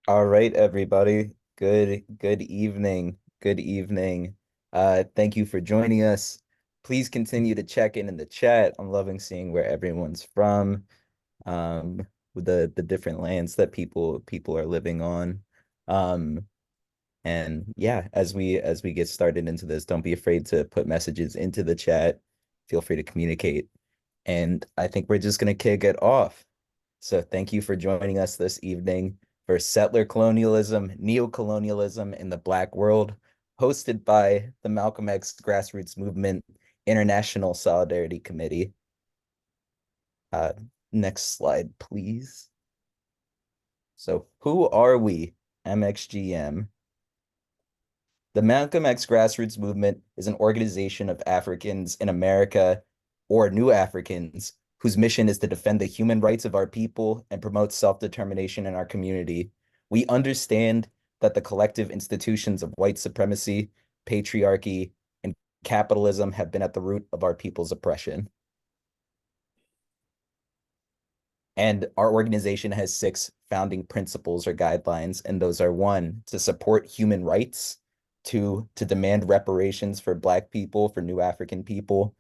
All right, everybody. Good evening. Good evening. Thank you for joining us. Please continue to check in the chat. I'm loving seeing where everyone's from, with the different lands that people are living on. Um, and yeah, as we get started into this, don't be afraid to put messages into the chat. Feel free to communicate. And I think we're just gonna kick it off. So thank you for joining us this evening for Settler Colonialism, Neocolonialism in the Black World, hosted by the Malcolm X Grassroots Movement International Solidarity Committee. Uh, Next slide, please. So who are we, MXGM? The Malcolm X Grassroots Movement is an organization of Africans in America or new Africans whose mission is to defend the human rights of our people and promote self-determination in our community. We understand that the collective institutions of white supremacy, patriarchy, and capitalism have been at the root of our people's oppression. And our organization has six founding principles or guidelines, and those are: one, to support human rights; two, to demand reparations for Black people, for new African people;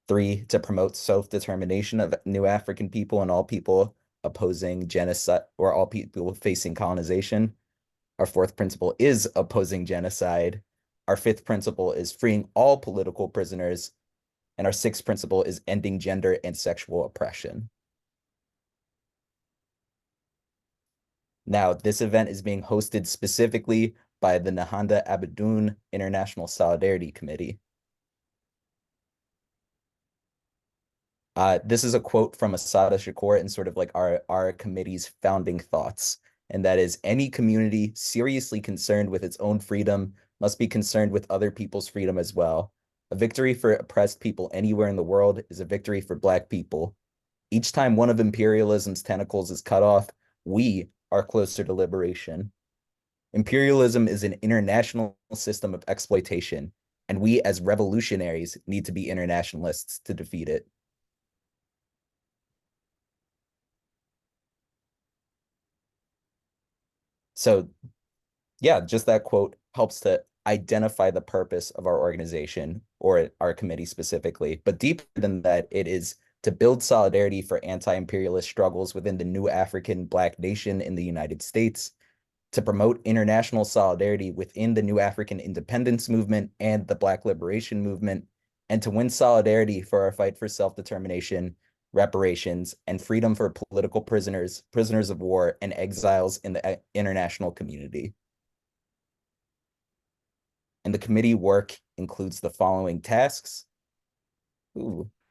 three, to promote self-determination of new African people and all people opposing genocide or all people facing colonization. Our fourth principle is opposing genocide. Our fifth principle is freeing all political prisoners. And our sixth principle is ending gender and sexual oppression. Now, this event is being hosted specifically by the Nahanda Abidoun International Solidarity Committee. This is a quote from Assata Shakur and sort of like our committee's founding thoughts. And that is, any community seriously concerned with its own freedom must be concerned with other people's freedom as well. A victory for oppressed people anywhere in the world is a victory for Black people. Each time one of imperialism's tentacles is cut off, we are closer to liberation. Imperialism is an international system of exploitation, and we as revolutionaries need to be internationalists to defeat it. So yeah, just that quote helps to identify the purpose of our organization or our committee specifically. But deeper than that, it is to build solidarity for anti-imperialist struggles within the new African Black nation in the United States, to promote international solidarity within the new African independence movement and the Black liberation movement, and to win solidarity for our fight for self-determination, reparations, and freedom for political prisoners, prisoners of war, and exiles in the international community. And the committee work includes the following tasks.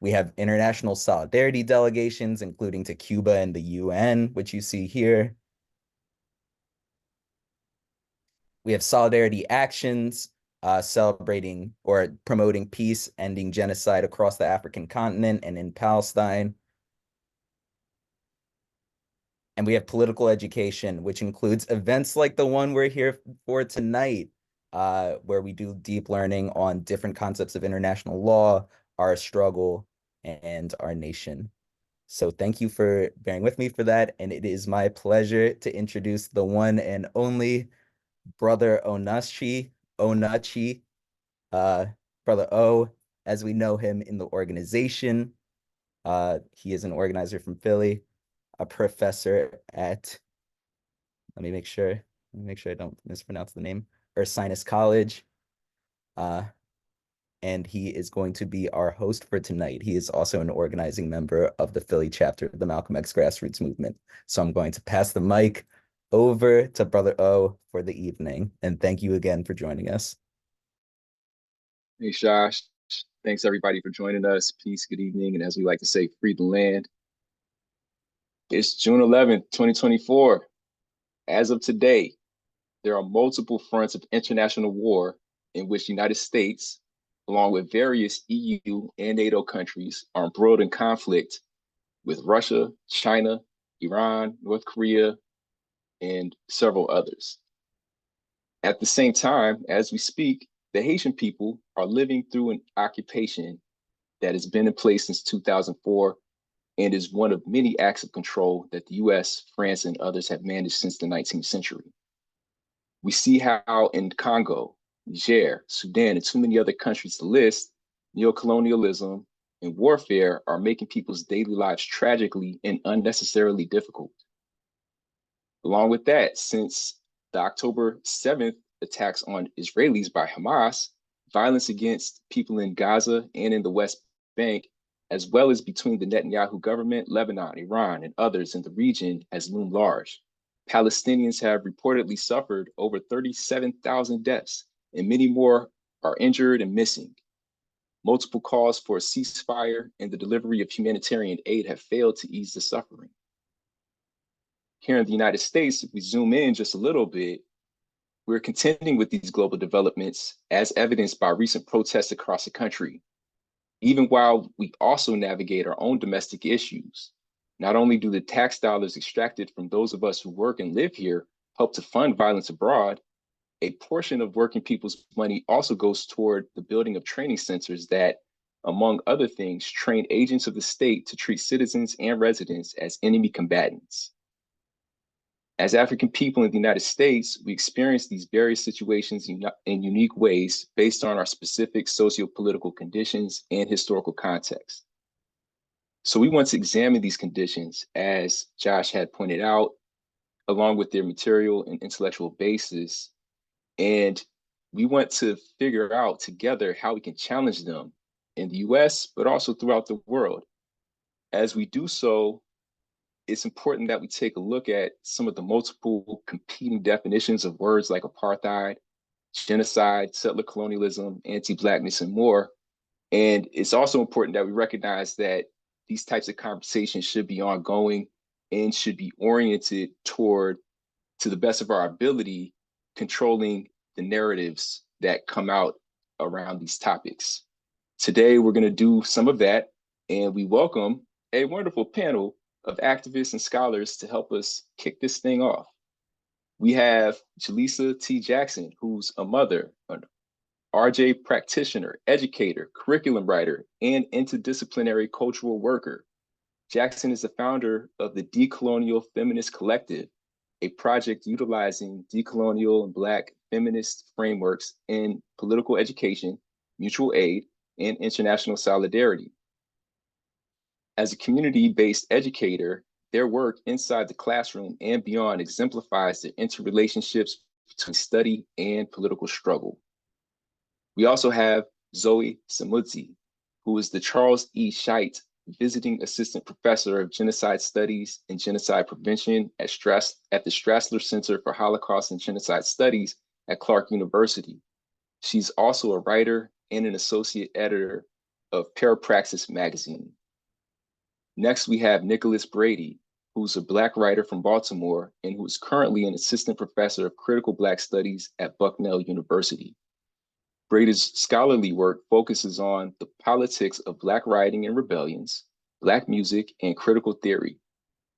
We have international solidarity delegations, including to Cuba and the UN, which you see here. We have solidarity actions, celebrating or promoting peace, ending genocide across the African continent and in Palestine. And we have political education, which includes events like the one we're here for tonight, where we do deep learning on different concepts of international law, our struggle, and our nation. So thank you for bearing with me for that. And it is my pleasure to introduce the one and only Brother Onachi, uh, Brother O, as we know him in the organization. He is an organizer from Philly, a professor at, let me make sure I don't mispronounce the name, Ursinus College. Uh, and he is going to be our host for tonight. He is also an organizing member of the Philly chapter of the Malcolm X Grassroots Movement. So I'm going to pass the mic over to Brother O for the evening. And thank you again for joining us. Hey, Josh. Thanks everybody for joining us. Peace, good evening, and as we like to say, free the land. It's June 11th, 2024. As of today, there are multiple fronts of international war in which the United States, along with various EU and NATO countries, are embroiled in conflict with Russia, China, Iran, North Korea, and several others. At the same time, as we speak, the Haitian people are living through an occupation that has been in place since 2004 and is one of many acts of control that the US, France, and others have managed since the 19th century. We see how in Congo, Niger, Sudan, and too many other countries to list, neocolonialism and warfare are making people's daily lives tragically and unnecessarily difficult. Along with that, since the October 7th attacks on Israelis by Hamas, violence against people in Gaza and in the West Bank, as well as between the Netanyahu government, Lebanon, Iran, and others in the region, has loomed large. Palestinians have reportedly suffered over 37,000 deaths, and many more are injured and missing. Multiple calls for a ceasefire and the delivery of humanitarian aid have failed to ease the suffering. Here in the United States, if we zoom in just a little bit, we're contending with these global developments as evidenced by recent protests across the country, even while we also navigate our own domestic issues. Not only do the tax dollars extracted from those of us who work and live here help to fund violence abroad, a portion of working people's money also goes toward the building of training centers that, among other things, train agents of the state to treat citizens and residents as enemy combatants. As African people in the United States, we experience these various situations in unique ways based on our specific socio-political conditions and historical context. So we want to examine these conditions, as Josh had pointed out, along with their material and intellectual basis. And we want to figure out together how we can challenge them in the US, but also throughout the world. As we do so, it's important that we take a look at some of the multiple competing definitions of words like apartheid, genocide, settler colonialism, anti-blackness, and more. And it's also important that we recognize that these types of conversations should be ongoing and should be oriented toward, to the best of our ability, controlling the narratives that come out around these topics. Today, we're going to do some of that, and we welcome a wonderful panel of activists and scholars to help us kick this thing off. We have Jaleesa T. Jackson, who's a mother, an RJ practitioner, educator, curriculum writer, and interdisciplinary cultural worker. Jackson is the founder of the Decolonial Feminist Collective, a project utilizing decolonial and Black feminist frameworks in political education, mutual aid, and international solidarity. As a community-based educator, their work inside the classroom and beyond exemplifies the interrelationships between study and political struggle. We also have Zoe Samudzi, who is the Charles E. Scheidt Visiting Assistant Professor of Genocide Studies and Genocide Prevention at the Strassler Center for Holocaust and Genocide Studies at Clark University. She's also a writer and an associate editor of Parapraxis magazine. Next, we have Nicholas Brady, who's a Black writer from Baltimore and who is currently an assistant professor of critical Black studies at Bucknell University. Brady's scholarly work focuses on the politics of Black writing and rebellions, Black music, and critical theory.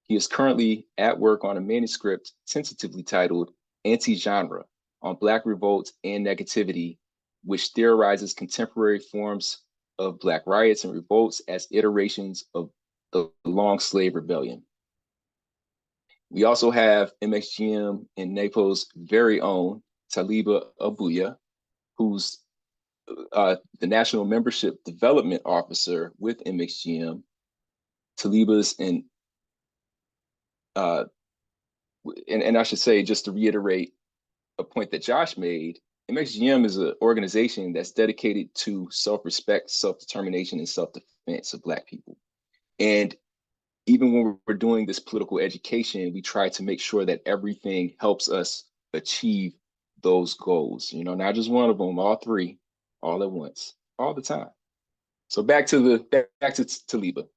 He is currently at work on a manuscript tentatively titled Anti-Genre on Black revolt and negativity, which theorizes contemporary forms of Black riots and revolts as iterations of the long slave rebellion. We also have MXGM and NAPO's very own Taliba Abuya, who's the National Membership Development Officer with MXGM. Taliba's and I should say, just to reiterate a point that Josh made, MXGM is an organization that's dedicated to self-respect, self-determination, and self-defense of Black people. And even when we're doing this political education, we try to make sure that everything helps us achieve those goals. You know, not just one of them, all three, all at once, all the time. So back to Taliba.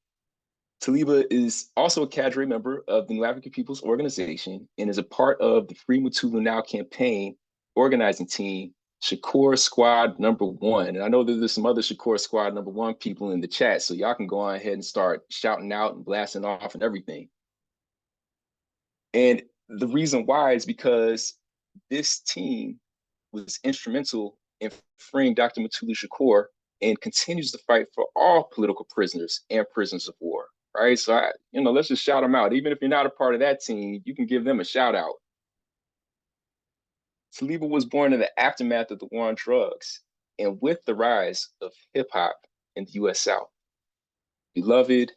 Taliba is also a cadre member of the New African People's Organization and is a part of the Free Mutulu Now campaign organizing team, Shakur Squad #1. And I know that there's some other Shakur Squad #1 people in the chat, so y'all can go on ahead and start shouting out and blasting off and everything. And the reason why is because this team was instrumental in freeing Dr. Mutulu Shakur and continues to fight for all political prisoners and prisoners of war. right? So let's just shout them out. Even if you're not a part of that team, you can give them a shout out. Saliba was born in the aftermath of the war on drugs and with the rise of hip hop in the US South. Beloved,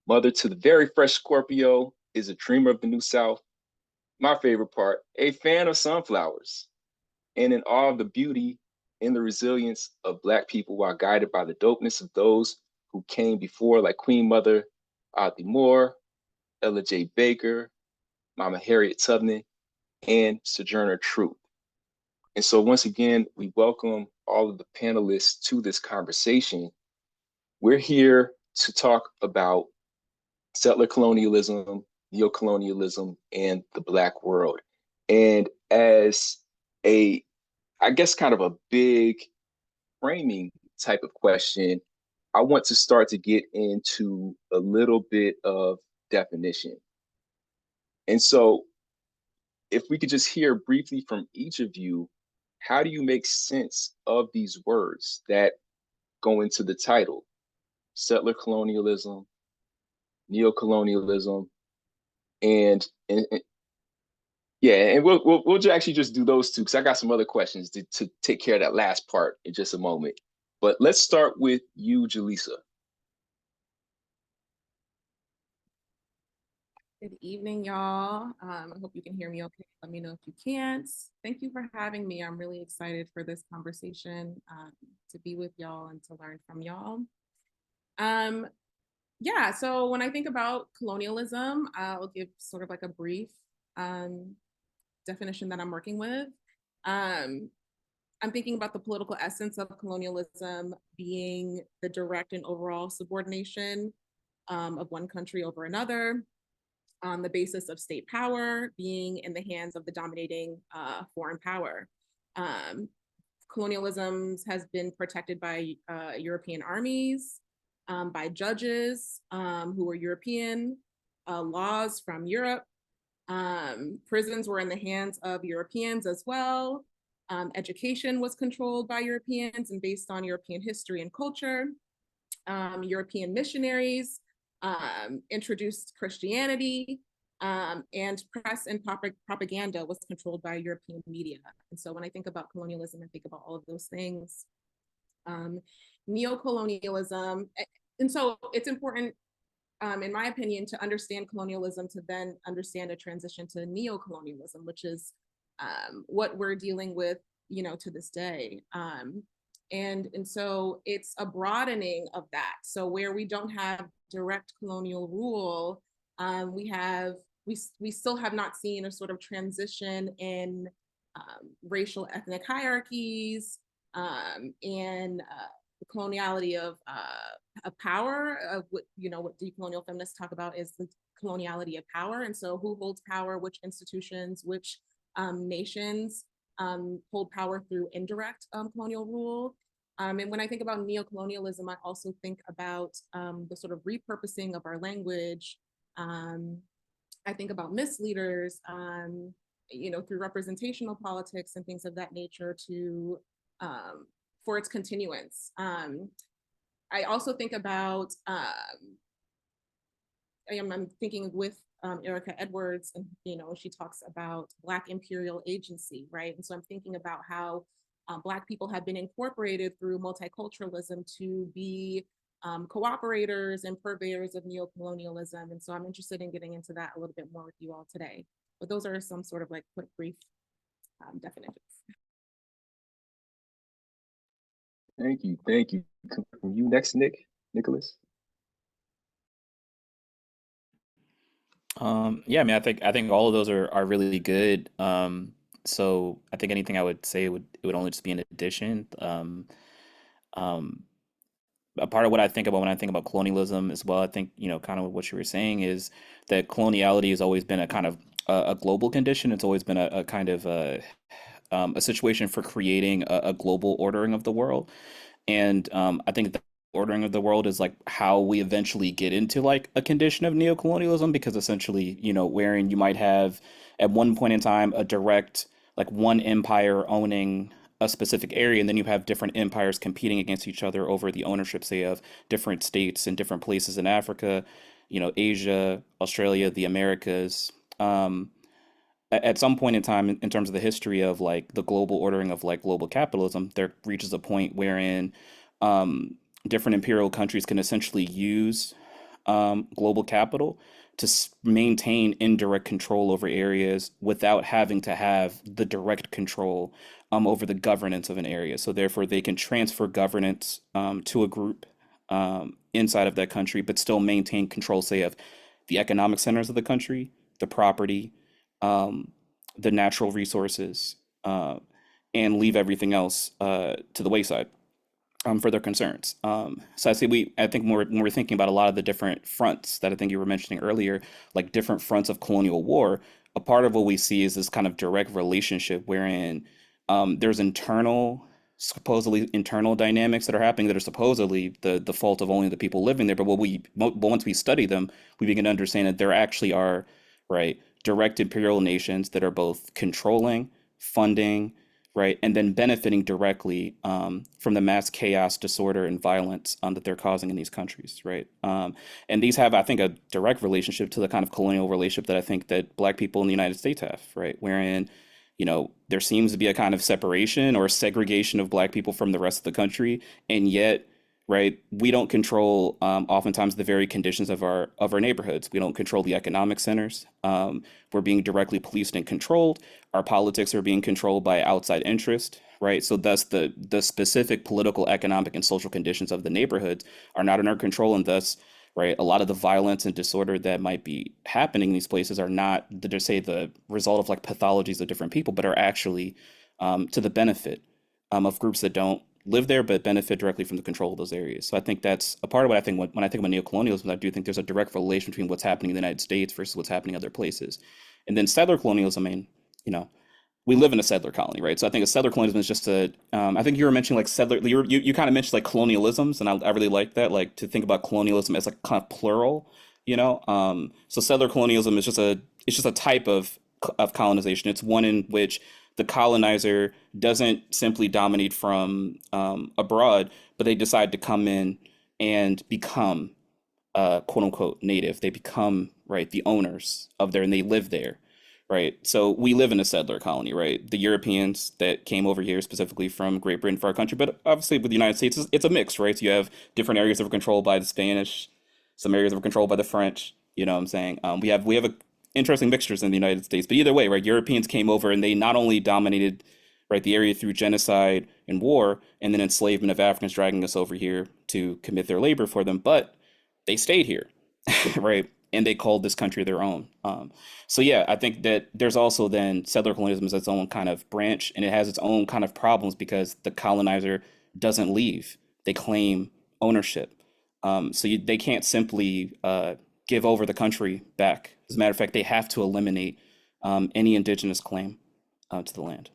mother to the very fresh Scorpio, is a dreamer of the New South. My favorite part, a fan of sunflowers, and in awe of the beauty and the resilience of Black people while guided by the dopeness of those who came before, like Queen Mother Audley Moore, Ella J. Baker, Mama Harriet Tubman, and Sojourner Truth. And so once again, we welcome all of the panelists to this conversation. We're here to talk about settler colonialism, neocolonialism, and the Black world. And as a, I guess, kind of a big framing type of question, I want to start to get into a little bit of definition. And so if we could just hear briefly from each of you, how do you make sense of these words that go into the title? Settler colonialism, neocolonialism, and yeah, and we'll actually just do those two because I got some other questions to take care of that last part in just a moment. But let's start with you, Jaleesa. Good evening, y'all. I hope you can hear me okay. Let me know if you can't. Thank you for having me. I'm really excited for this conversation, to be with y'all and to learn from y'all. Yeah, so when I think about colonialism, I'll give sort of like a brief definition that I'm working with. I'm thinking about the political essence of colonialism being the direct and overall subordination of one country over another, on the basis of state power being in the hands of the dominating foreign power. Colonialism has been protected by European armies, by judges who were European, laws from Europe. Prisons were in the hands of Europeans as well. Education was controlled by Europeans and based on European history and culture. European missionaries introduced Christianity, and press and propaganda was controlled by European media. And so when I think about colonialism, I think about all of those things. Neocolonialism, and so it's important, in my opinion, to understand colonialism to then understand a transition to neocolonialism, which is what we're dealing with, to this day. And so it's a broadening of that. So where we don't have direct colonial rule, we still have not seen a sort of transition in racial ethnic hierarchies, and the coloniality of power, of what decolonial feminists talk about is the coloniality of power. And so who holds power, which institutions, which nations hold power through indirect colonial rule. And when I think about neocolonialism, I also think about the sort of repurposing of our language. I think about misleaders, through representational politics and things of that nature to for its continuance. I also think about, I'm thinking with Erica Edwards, and she talks about Black imperial agency, right? And so I'm thinking about how Black people have been incorporated through multiculturalism to be cooperators and purveyors of neocolonialism. And so I'm interested in getting into that a little bit more with you all today. But those are some sort of like quick, brief definitions. Thank you. Thank you. From you next, Nicholas. Yeah, I mean, I think all of those are really good. So I think anything I would say would only just be an addition. Um, a part of what I think about when I think about colonialism as well, I think, kind of what you were saying is that coloniality has always been a kind of a global condition. It's always been a kind of a situation for creating a global ordering of the world. And I think the ordering of the world is like how we eventually get into like a condition of neocolonialism, because essentially, wherein you might have at one point in time a direct, like one empire owning a specific area, and then you have different empires competing against each other over the ownership, say, of different states and different places in Africa. Asia, Australia, the Americas. At some point in time, in terms of the history of like the global ordering of like global capitalism, there reaches a point wherein um, different imperial countries can essentially use global capital to maintain indirect control over areas without having to have the direct control over the governance of an area. So therefore, they can transfer governance to a group inside of that country, but still maintain control, say, of the economic centers of the country, the property, um, the natural resources, and leave everything else to the wayside for their concerns. So I think when we're thinking about a lot of the different fronts that I think you were mentioning earlier, like different fronts of colonial war, a part of what we see is this kind of direct relationship wherein there's supposedly internal dynamics that are happening that are supposedly the fault of only the people living there. But once we study them, we begin to understand that there actually are, right, direct imperial nations that are both controlling, funding, right, and then benefiting directly from the mass chaos, disorder, and violence that they're causing in these countries, right? And these have, I think, a direct relationship to the kind of colonial relationship that I think that Black people in the United States have, right? Wherein, there seems to be a kind of separation or segregation of Black people from the rest of the country, and yet, right, we don't control oftentimes the very conditions of our neighborhoods. We don't control the economic centers. We're being directly policed and controlled. Our politics are being controlled by outside interest, right? So thus the specific political, economic, and social conditions of the neighborhoods are not in our control, and thus, right, a lot of the violence and disorder that might be happening in these places are not, to say, the result of like pathologies of different people, but are actually to the benefit of groups that don't live there but benefit directly from the control of those areas. So I think that's a part of what I think when I think about neocolonialism. I do think there's a direct relation between what's happening in the United States versus what's happening in other places. And then settler colonialism, I mean, we live in a settler colony, right? So I think a settler colonialism is just I think you were mentioning like you kind of mentioned like colonialisms, and I really like that, like to think about colonialism as like kind of plural, so settler colonialism is just a type of colonization. It's one in which the colonizer doesn't simply dominate from abroad, but they decide to come in and become quote unquote native. They become, right, the owners of there, and they live there, right? So we live in a settler colony, right? The Europeans that came over here specifically from Great Britain for our country, but obviously with the United States, it's a mix, right? So you have different areas that were controlled by the Spanish, some areas that were controlled by the French. You know what I'm saying? We have a interesting mixtures in the United States, but either way, right? Europeans came over and they not only dominated, right, the area through genocide and war, and then enslavement of Africans, dragging us over here to commit their labor for them, but they stayed here, right? And they called this country their own. So yeah, I think that there's also then settler colonialism is its own kind of branch, and it has its own kind of problems because the colonizer doesn't leave; they claim ownership. They can't simply give over the country back. As a matter of fact, they have to eliminate any indigenous claim to the land.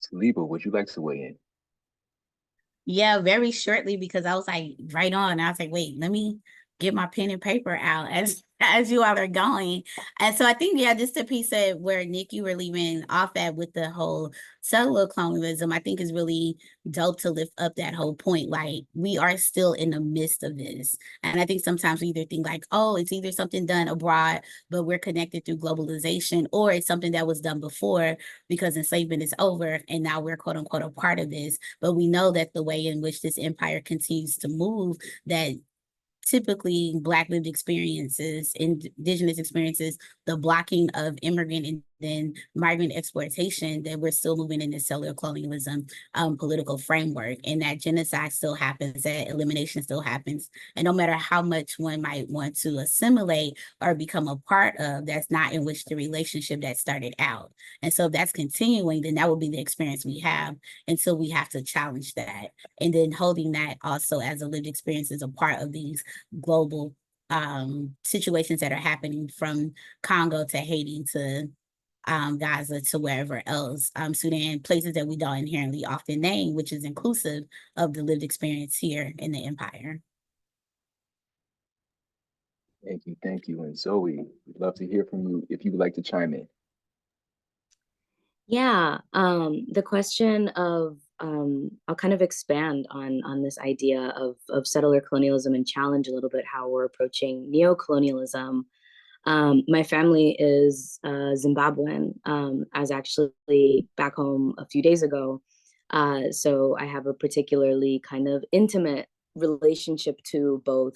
Saliba, would you like to weigh in? Yeah, very shortly, because I was like right on. I was like, wait, let me get my pen and paper out as you all are going. And so I think, yeah, just a piece of where Nick, you were leaving off at with the whole Settler-Colonialism, I think is really dope to lift up that whole point. Like, we are still in the midst of this. And I think sometimes we either think like, oh, it's either something done abroad, but we're connected through globalization, or it's something that was done before because enslavement is over and now we're quote unquote a part of this. But we know that the way in which this empire continues to move, that typically Black lived experiences, indigenous experiences, the blocking of immigrant and then migrant exploitation, that we're still moving in the Settler-Colonialism political framework, and that genocide still happens, that elimination still happens. And no matter how much one might want to assimilate or become a part of, that's not in which the relationship that started out. And so if that's continuing, then that will be the experience we have until we have to challenge that. And then holding that also as a lived experience is a part of these global situations that are happening from Congo to Haiti to Gaza to wherever else, Sudan, places that we don't inherently often name, which is inclusive of the lived experience here in the empire. Thank you, thank you. And Zoe, we'd love to hear from you if you would like to chime in. Yeah, the question of I'll kind of expand on this idea of settler colonialism and challenge a little bit how we're approaching neocolonialism. My family is Zimbabwean. I was actually back home a few days ago. So I have a particularly kind of intimate relationship to both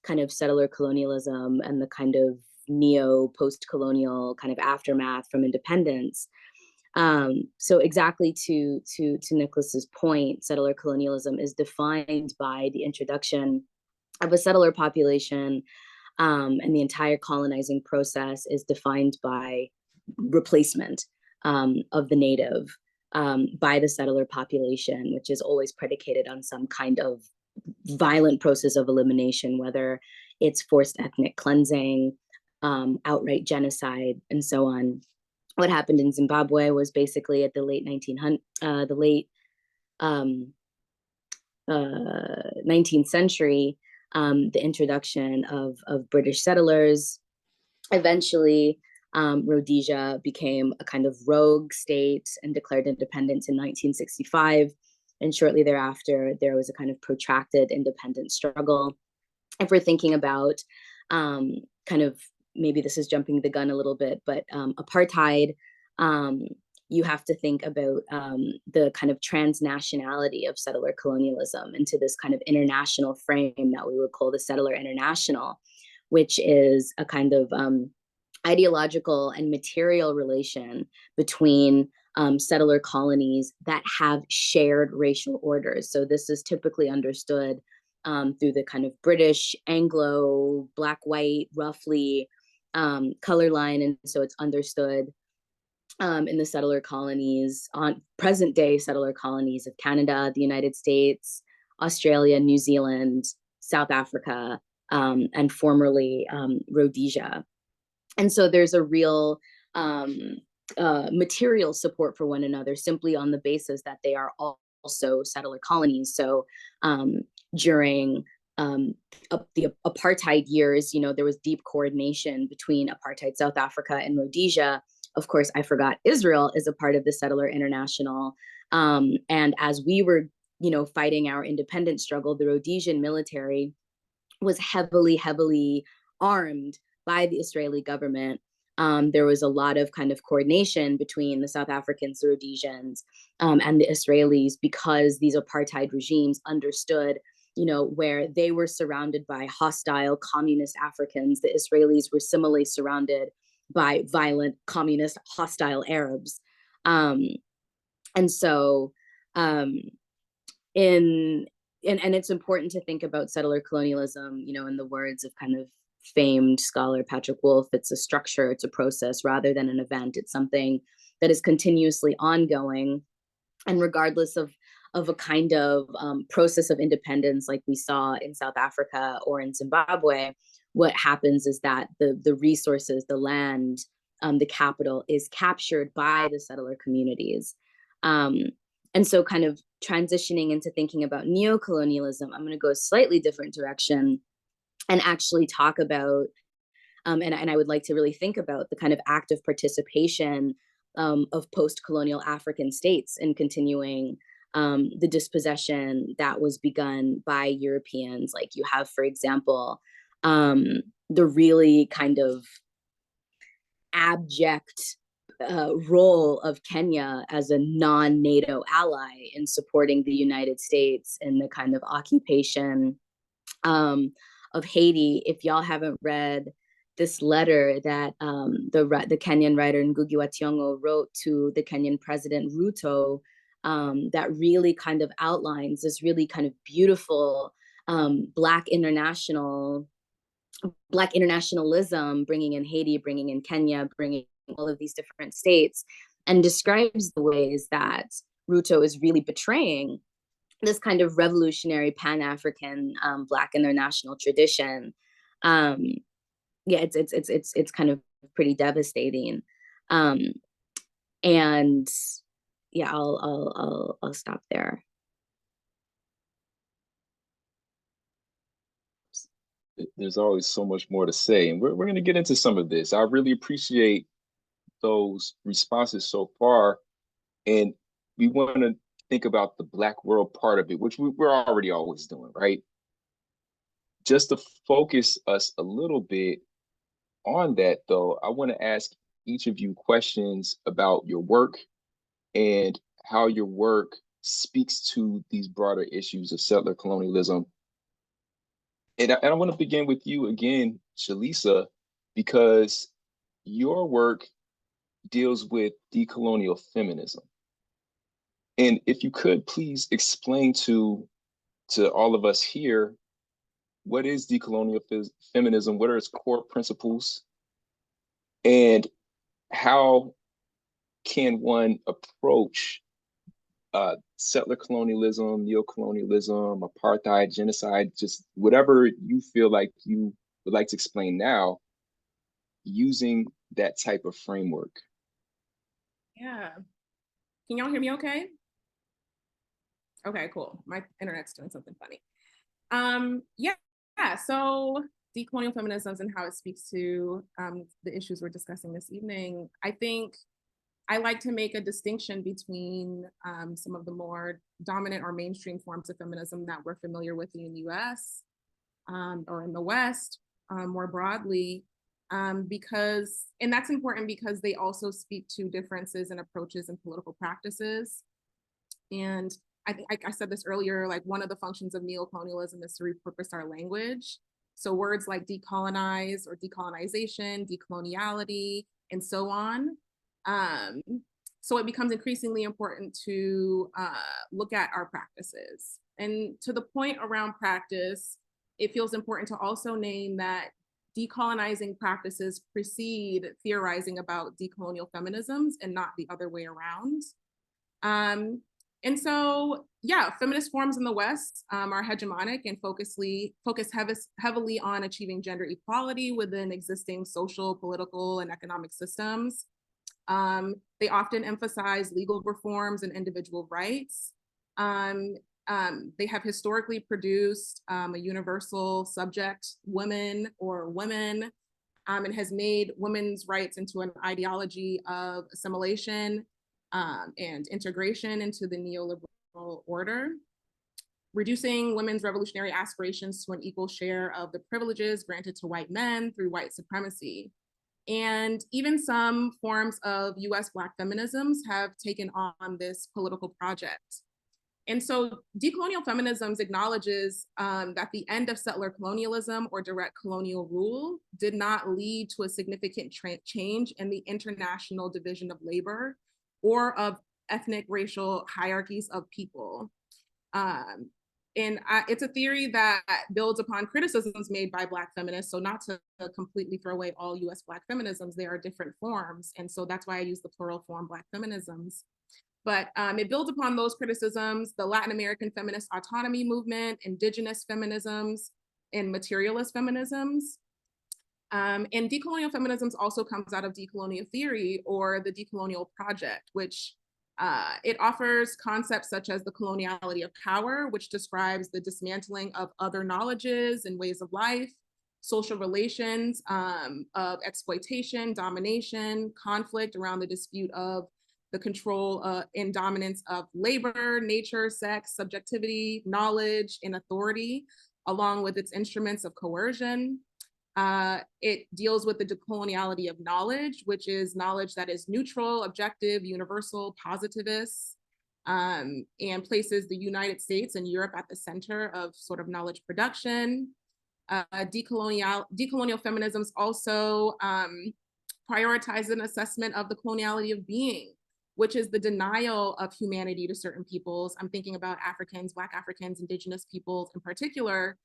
kind of settler colonialism and the kind of neo post-colonial kind of aftermath from independence. So exactly to Nicholas's point, settler colonialism is defined by the introduction of a settler population, and the entire colonizing process is defined by replacement of the native by the settler population, which is always predicated on some kind of violent process of elimination, whether it's forced ethnic cleansing, outright genocide, and so on. What happened in Zimbabwe was basically at the late 19th century, the introduction of British settlers. Eventually, Rhodesia became a kind of rogue state and declared independence in 1965. And shortly thereafter, there was a kind of protracted independence struggle. If we're thinking about kind of, maybe this is jumping the gun a little bit, but apartheid, you have to think about the kind of transnationality of settler colonialism into this kind of international frame that we would call the Settler International, which is a kind of ideological and material relation between settler colonies that have shared racial orders. So this is typically understood through the kind of British, Anglo, black, white, roughly color line. And so it's understood in the settler colonies, on present day settler colonies of Canada, the United States, Australia, New Zealand, South Africa, and formerly Rhodesia. And so there's a real material support for one another simply on the basis that they are also settler colonies. So during the apartheid years, you know, there was deep coordination between apartheid South Africa and Rhodesia. Of course, I forgot Israel is a part of the Settler International. And as we were, you know, fighting our independence struggle, the Rhodesian military was heavily armed by the Israeli government. There was a lot of kind of coordination between the South Africans, the Rhodesians, and the Israelis, because these apartheid regimes understood, you know, where they were surrounded by hostile communist Africans, the Israelis were similarly surrounded by violent communist hostile Arabs. And so and it's important to think about settler colonialism, you know, in the words of kind of famed scholar Patrick Wolf, it's a structure, it's a process rather than an event. It's something that is continuously ongoing. And regardless of a kind of process of independence like we saw in South Africa or in Zimbabwe, what happens is that the resources, the land, the capital is captured by the settler communities. And so kind of transitioning into thinking about neocolonialism, I'm going to go a slightly different direction and actually talk about, and I would like to really think about the kind of active participation of post-colonial African states in continuing the dispossession that was begun by Europeans. Like you have, for example, the really kind of abject role of Kenya as a non-NATO ally in supporting the United States in the kind of occupation of Haiti. If y'all haven't read this letter that the Kenyan writer Ngugi wa Thiong'o wrote to the Kenyan president Ruto, that really kind of outlines this really kind of beautiful Black internationalism, bringing in Haiti, bringing in Kenya, bringing all of these different states, and describes the ways that Ruto is really betraying this kind of revolutionary Pan-African Black international tradition. Yeah, it's kind of pretty devastating, and yeah, I'll stop there. There's always so much more to say, and we're going to get into some of this. I really appreciate those responses so far, and we want to think about the Black world part of it, which we're already always doing, right? Just to focus us a little bit on that, though, I want to ask each of you questions about your work and how your work speaks to these broader issues of settler colonialism. And I want to begin with you again, Shalisa, because your work deals with decolonial feminism. And if you could please explain to all of us here, what is decolonial feminism? What are its core principles? And how can one approach settler colonialism, neocolonialism, apartheid, genocide, just whatever you feel like you would like to explain now, using that type of framework? Yeah. Can y'all hear me okay? Okay, cool. My internet's doing something funny. Yeah, so decolonial feminisms and how it speaks to the issues we're discussing this evening. I think I like to make a distinction between some of the more dominant or mainstream forms of feminism that we're familiar with in the US or in the West more broadly, because, and that's important because they also speak to differences in approaches and political practices. And I think I said this earlier, like one of the functions of neocolonialism is to repurpose our language. So words like decolonize or decolonization, decoloniality, and so on. So it becomes increasingly important to look at our practices. And to the point around practice, it feels important to also name that decolonizing practices precede theorizing about decolonial feminisms and not the other way around. And so, yeah, feminist forms in the West are hegemonic and focus heavily on achieving gender equality within existing social, political, and economic systems. They often emphasize legal reforms and individual rights. They have historically produced a universal subject, women or women, and has made women's rights into an ideology of assimilation and integration into the neoliberal order, reducing women's revolutionary aspirations to an equal share of the privileges granted to white men through white supremacy. And even some forms of US Black feminisms have taken on this political project. And so decolonial feminisms acknowledges that the end of settler colonialism or direct colonial rule did not lead to a significant change in the international division of labor or of ethnic racial hierarchies of people. It's a theory that builds upon criticisms made by Black feminists. So not to completely throw away all US Black feminisms, there are different forms. And so that's why I use the plural form Black feminisms. But it builds upon those criticisms, the Latin American feminist autonomy movement, indigenous feminisms, and materialist feminisms. And decolonial feminisms also comes out of decolonial theory or the decolonial project, which it offers concepts such as the coloniality of power, which describes the dismantling of other knowledges and ways of life, social relations of exploitation, domination, conflict around the dispute of the control and dominance of labor, nature, sex, subjectivity, knowledge, and authority, along with its instruments of coercion. It deals with the decoloniality of knowledge, which is knowledge that is neutral, objective, universal, positivist, and places the United States and Europe at the center of sort of knowledge production. Decolonial feminisms also prioritize an assessment of the coloniality of being, which is the denial of humanity to certain peoples. I'm thinking about Africans, Black Africans, indigenous peoples in particular.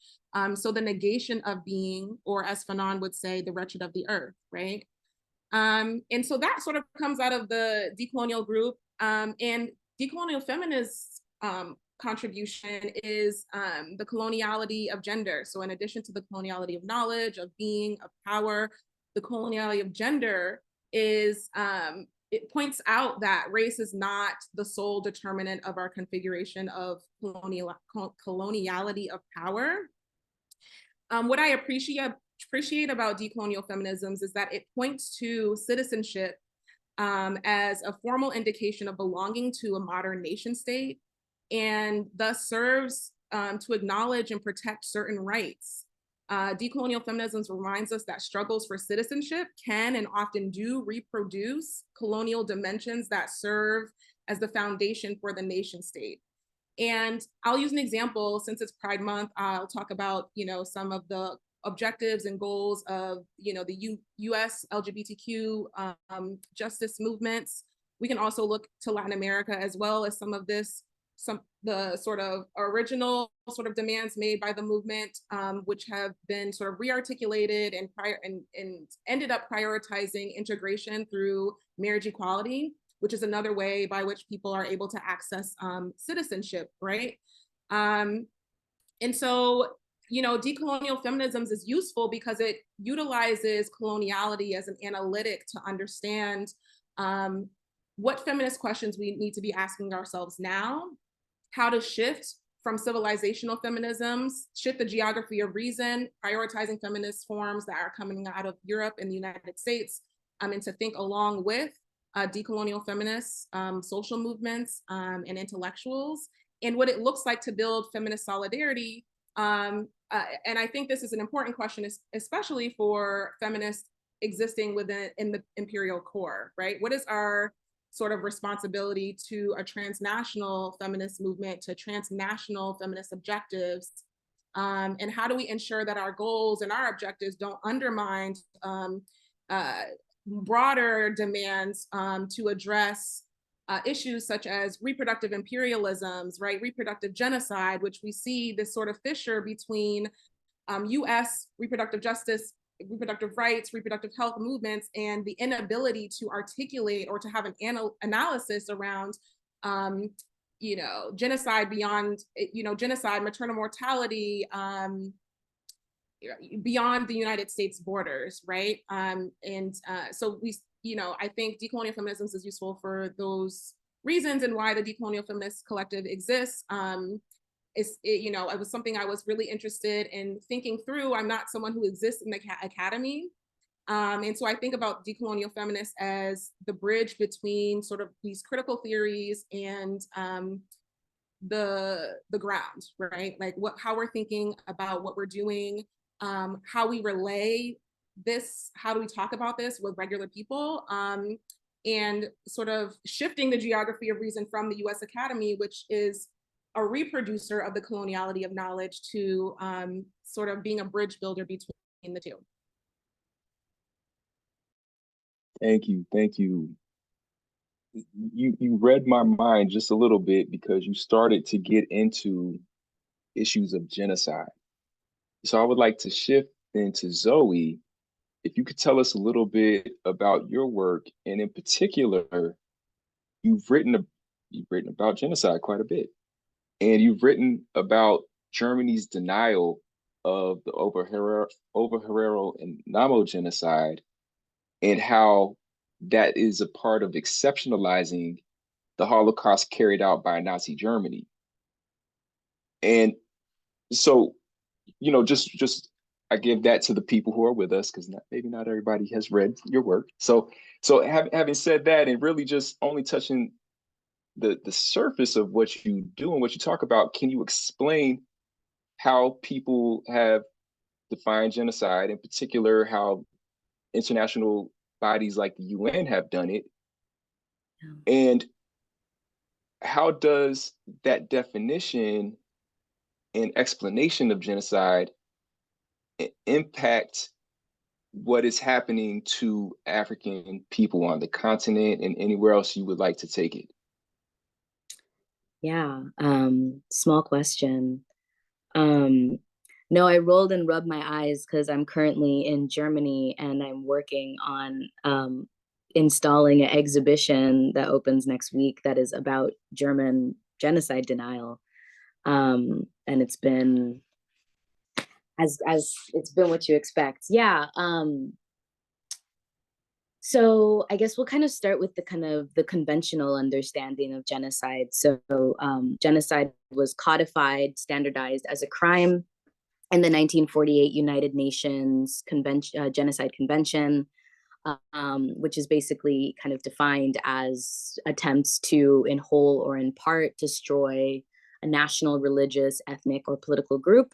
So the negation of being, or as Fanon would say, the wretched of the earth, right? And so that sort of comes out of the decolonial group. And decolonial feminist contribution is the coloniality of gender. So in addition to the coloniality of knowledge, of being, of power, the coloniality of gender is, it points out that race is not the sole determinant of our configuration of coloniality of power. What I appreciate about decolonial feminisms is that it points to citizenship as a formal indication of belonging to a modern nation state, and thus serves to acknowledge and protect certain rights. Decolonial feminism reminds us that struggles for citizenship can and often do reproduce colonial dimensions that serve as the foundation for the nation state. And I'll use an example, since it's Pride Month, I'll talk about, some of the objectives and goals of, the US LGBTQ justice movements. We can also look to Latin America as well as some of the sort of original sort of demands made by the movement, which have been sort of re-articulated and ended up prioritizing integration through marriage equality, which is another way by which people are able to access citizenship, right? And so, decolonial feminism is useful because it utilizes coloniality as an analytic to understand what feminist questions we need to be asking ourselves now, how to shift from civilizational feminisms, shift the geography of reason, prioritizing feminist forms that are coming out of Europe and the United States, and to think along with decolonial feminists, social movements, and intellectuals, and what it looks like to build feminist solidarity. And I think this is an important question, especially for feminists existing in the imperial core, right? What is our sort of responsibility to a transnational feminist movement, to transnational feminist objectives? And how do we ensure that our goals and our objectives don't undermine broader demands to address issues such as reproductive imperialisms, right? Reproductive genocide, which we see this sort of fissure between US reproductive justice, reproductive rights, reproductive health movements, and the inability to articulate or to have an analysis around genocide beyond, genocide, maternal mortality, beyond the United States borders, right? So I think decolonial feminism is useful for those reasons, and why the Decolonial Feminist Collective exists. It was something I was really interested in thinking through. I'm not someone who exists in the academy. And so I think about decolonial feminists as the bridge between sort of these critical theories and the ground, right? Like how we're thinking about what we're doing, how we relay this, how do we talk about this with regular people, and sort of shifting the geography of reason from the US Academy, which is a reproducer of the coloniality of knowledge, to sort of being a bridge builder between the two. Thank you. Thank you. You read my mind just a little bit, because you started to get into issues of genocide. So I would like to shift into Zoe. If you could tell us a little bit about your work, and in particular, you've written about genocide quite a bit, and you've written about Germany's denial of the Oberherero and Namo genocide, and how that is a part of exceptionalizing the Holocaust carried out by Nazi Germany. And so, just I give that to the people who are with us, because maybe not everybody has read your work. So having said that, and really just only touching the surface of what you do and what you talk about, can you explain how people have defined genocide, in particular how international bodies like the UN have done it? And how does that definition and explanation of genocide impact what is happening to African people on the continent and anywhere else you would like to take it? Yeah, small question. No, I rolled and rubbed my eyes because I'm currently in Germany, and I'm working on installing an exhibition that opens next week that is about German genocide denial. And it's been as it's been what you expect. Yeah. So I guess we'll kind of start with the conventional understanding of genocide. So genocide was codified, standardized as a crime in the 1948 United Nations Genocide Convention, which is basically kind of defined as attempts to, in whole or in part, destroy a national, religious, ethnic, or political group.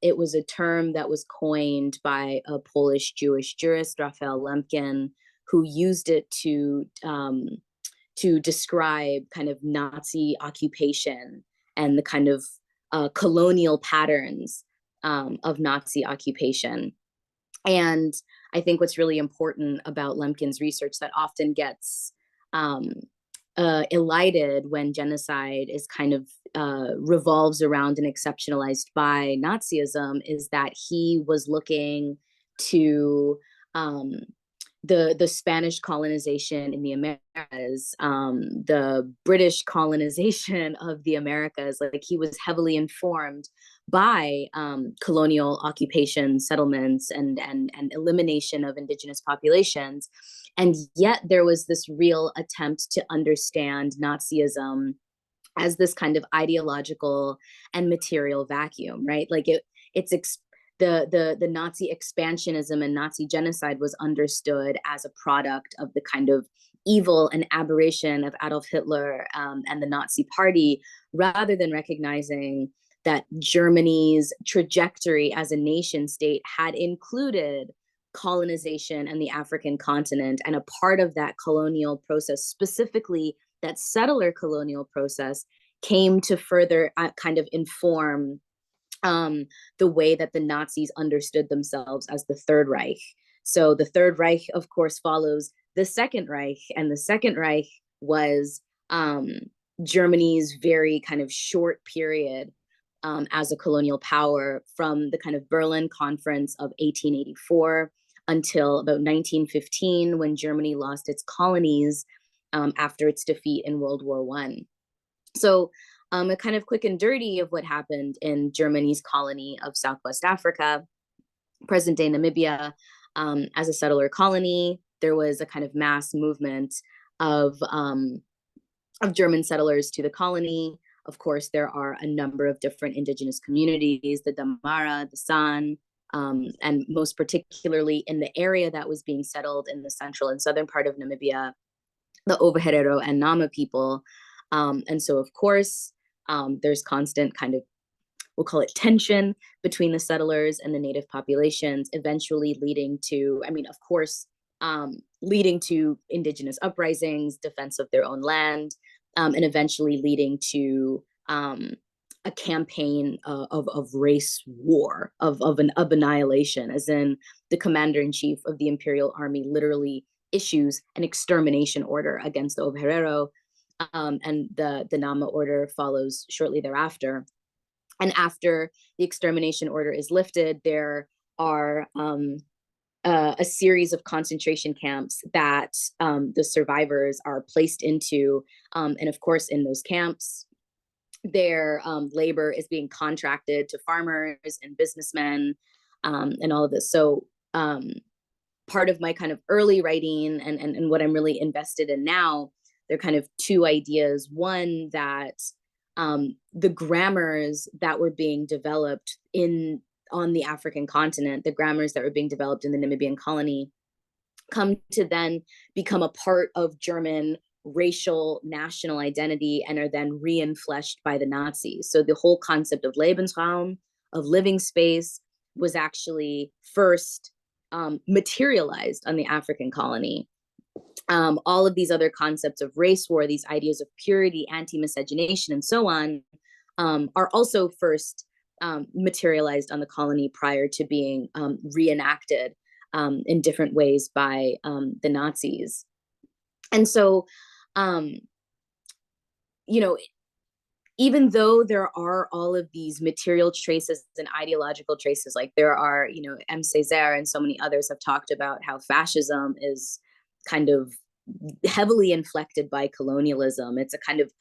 It was a term that was coined by a Polish Jewish jurist, Raphael Lemkin, who used it to describe kind of Nazi occupation and the kind of colonial patterns of Nazi occupation. And I think what's really important about Lemkin's research that often gets elided when genocide is kind of revolves around and exceptionalized by Nazism is that he was looking to the Spanish colonization in the Americas, the British colonization of the Americas. Like, he was heavily informed by colonial occupation, settlements, and elimination of indigenous populations. And yet there was this real attempt to understand Nazism as this kind of ideological and material vacuum, right? Like the Nazi expansionism and Nazi genocide was understood as a product of the kind of evil and aberration of Adolf Hitler and the Nazi Party, rather than recognizing that Germany's trajectory as a nation state had included colonization and the African continent, and a part of that colonial process, specifically that settler colonial process, came to further kind of inform the way that the Nazis understood themselves as the Third Reich. So the Third Reich, of course, follows the Second Reich, and the Second Reich was Germany's very kind of short period as a colonial power, from the kind of Berlin Conference of 1884 until about 1915, when Germany lost its colonies after its defeat in World War I. So a kind of quick and dirty of what happened in Germany's colony of Southwest Africa, present-day Namibia, as a settler colony. There was a kind of mass movement of German settlers to the colony. Of course, there are a number of different indigenous communities, the Damara, the San, and most particularly in the area that was being settled in the central and southern part of Namibia, the Ovaherero and Nama people. And so, of course, there's constant kind of, we'll call it tension between the settlers and the native populations, eventually leading to, I mean, of course, leading to indigenous uprisings, defense of their own land, and eventually leading to a campaign of race war, of annihilation, as in the commander-in-chief of the Imperial Army literally issues an extermination order against the Ovaherero, and the Nama order follows shortly thereafter. And after the extermination order is lifted, there are a series of concentration camps that the survivors are placed into. And of course, in those camps, their labor is being contracted to farmers and businessmen and all of this. So part of my kind of early writing and what I'm really invested in now, there are kind of two ideas. One, that the grammars that were being developed on the African continent, the grammars that were being developed in the Namibian colony, come to then become a part of German racial national identity and are then reinfleshed by the Nazis. So the whole concept of Lebensraum, of living space, was actually first materialized on the African colony. All of these other concepts of race war, these ideas of purity, anti-miscegenation, and so on, are also first materialized on the colony prior to being reenacted in different ways by the Nazis. And so, even though there are all of these material traces and ideological traces, like there are, M. Césaire and so many others have talked about how fascism is kind of heavily inflected by colonialism. It's a kind of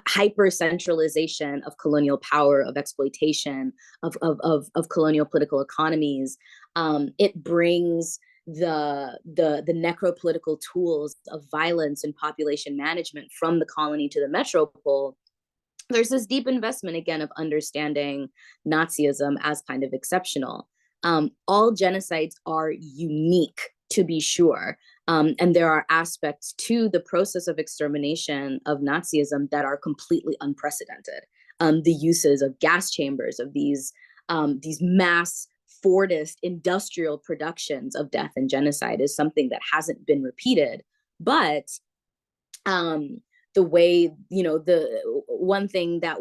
hyper centralization of colonial power, of exploitation, of colonial political economies. It brings the necropolitical tools of violence and population management from the colony to the metropole. There's this deep investment, again, of understanding Nazism as kind of exceptional. All genocides are unique, to be sure. And there are aspects to the process of extermination of Nazism that are completely unprecedented. The uses of gas chambers, of these mass Fordist industrial productions of death and genocide is something that hasn't been repeated. But the way, the one thing that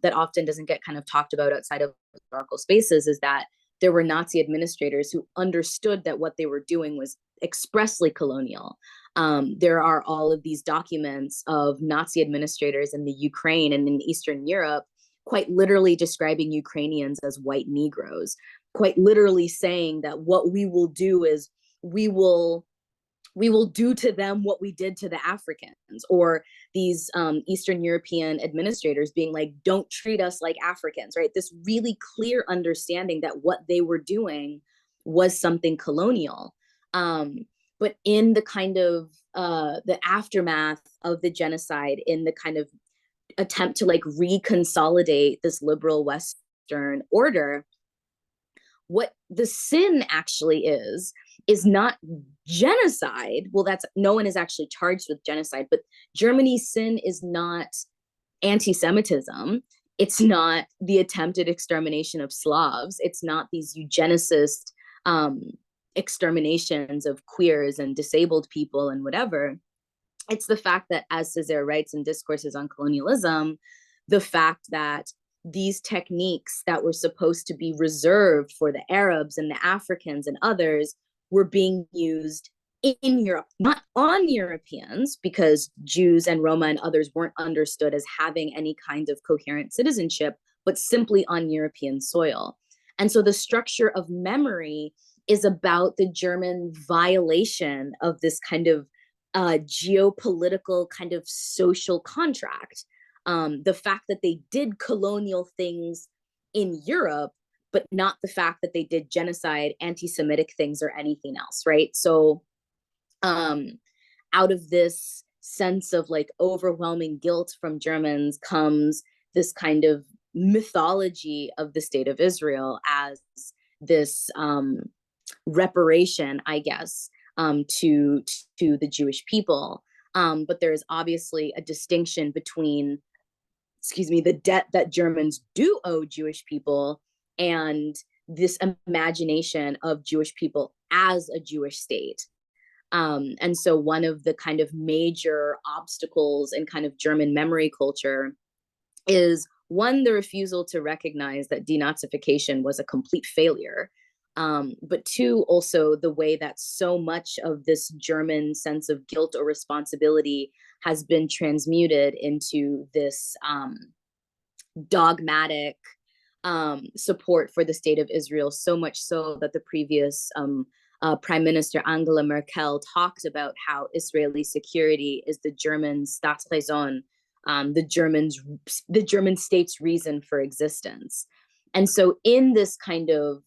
that often doesn't get kind of talked about outside of historical spaces is that there were Nazi administrators who understood that what they were doing was expressly colonial. There are all of these documents of Nazi administrators in the Ukraine and in Eastern Europe, quite literally describing Ukrainians as white Negroes, quite literally saying that what we will do is we will do to them what we did to the Africans, or these Eastern European administrators being like, don't treat us like Africans, right? This really clear understanding that what they were doing was something colonial. But in the kind of the aftermath of the genocide, in the kind of attempt to like reconsolidate this liberal Western order, what the sin actually is not genocide. Well, that's, no one is actually charged with genocide, but Germany's sin is not anti-Semitism. It's not the attempted extermination of Slavs. It's not these eugenicist exterminations of queers and disabled people and whatever. It's the fact that, as Césaire writes in Discourses on Colonialism, the fact that these techniques that were supposed to be reserved for the Arabs and the Africans and others were being used in Europe, not on Europeans, because Jews and Roma and others weren't understood as having any kind of coherent citizenship, but simply on European soil. And so the structure of memory is about the German violation of this kind of geopolitical kind of social contract. The fact that they did colonial things in Europe, but not the fact that they did genocide, anti-Semitic things, or anything else, right? So out of this sense of like overwhelming guilt from Germans comes this kind of mythology of the state of Israel as this reparation, I guess, to the Jewish people. But there's obviously a distinction between, the debt that Germans do owe Jewish people and this imagination of Jewish people as a Jewish state. And so one of the kind of major obstacles in kind of German memory culture is, one, the refusal to recognize that denazification was a complete failure. But two, also the way that so much of this German sense of guilt or responsibility has been transmuted into this dogmatic support for the state of Israel, so much so that the previous Prime Minister Angela Merkel talked about how Israeli security is the German Staatsräson, the German state's reason for existence. And so in this kind of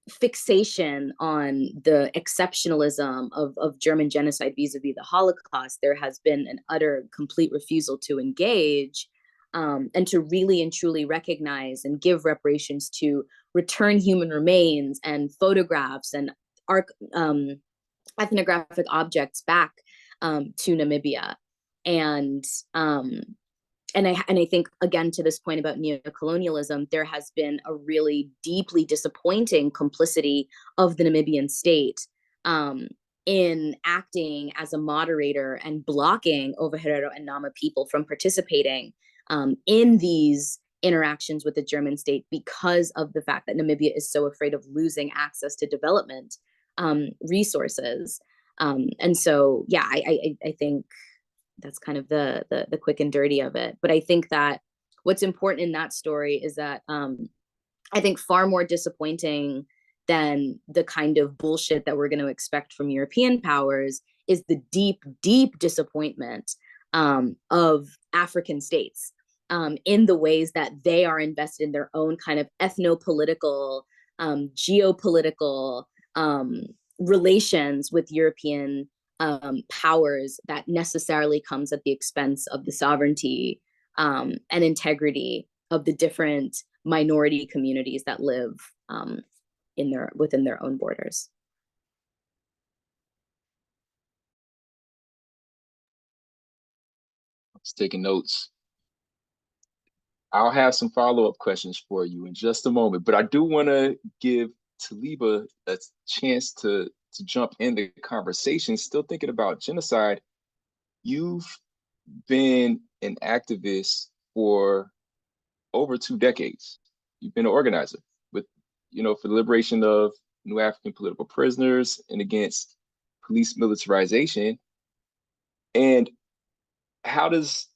fixation on the exceptionalism of German genocide vis-a-vis the Holocaust, there has been an utter, complete refusal to engage and to really and truly recognize and give reparations, to return human remains and photographs and ethnographic objects back to Namibia. And I think, again, to this point about neocolonialism, there has been a really deeply disappointing complicity of the Namibian state in acting as a moderator and blocking Ovaherero and Nama people from participating in these interactions with the German state, because of the fact that Namibia is so afraid of losing access to development resources. And so, yeah, I think that's kind of the quick and dirty of it. But I think that what's important in that story is that I think far more disappointing than the kind of bullshit that we're going to expect from European powers is the deep, deep disappointment of African states in the ways that they are invested in their own kind of ethnopolitical, geopolitical relations with European powers, that necessarily comes at the expense of the sovereignty and integrity of the different minority communities that live within their own borders. Just taking notes. I'll have some follow-up questions for you in just a moment, but I do want to give Taliba a chance to jump in the conversation. Still thinking about genocide. You've been an activist for over 2 decades. You've been an organizer with, for the liberation of New African political prisoners and against police militarization. And how does,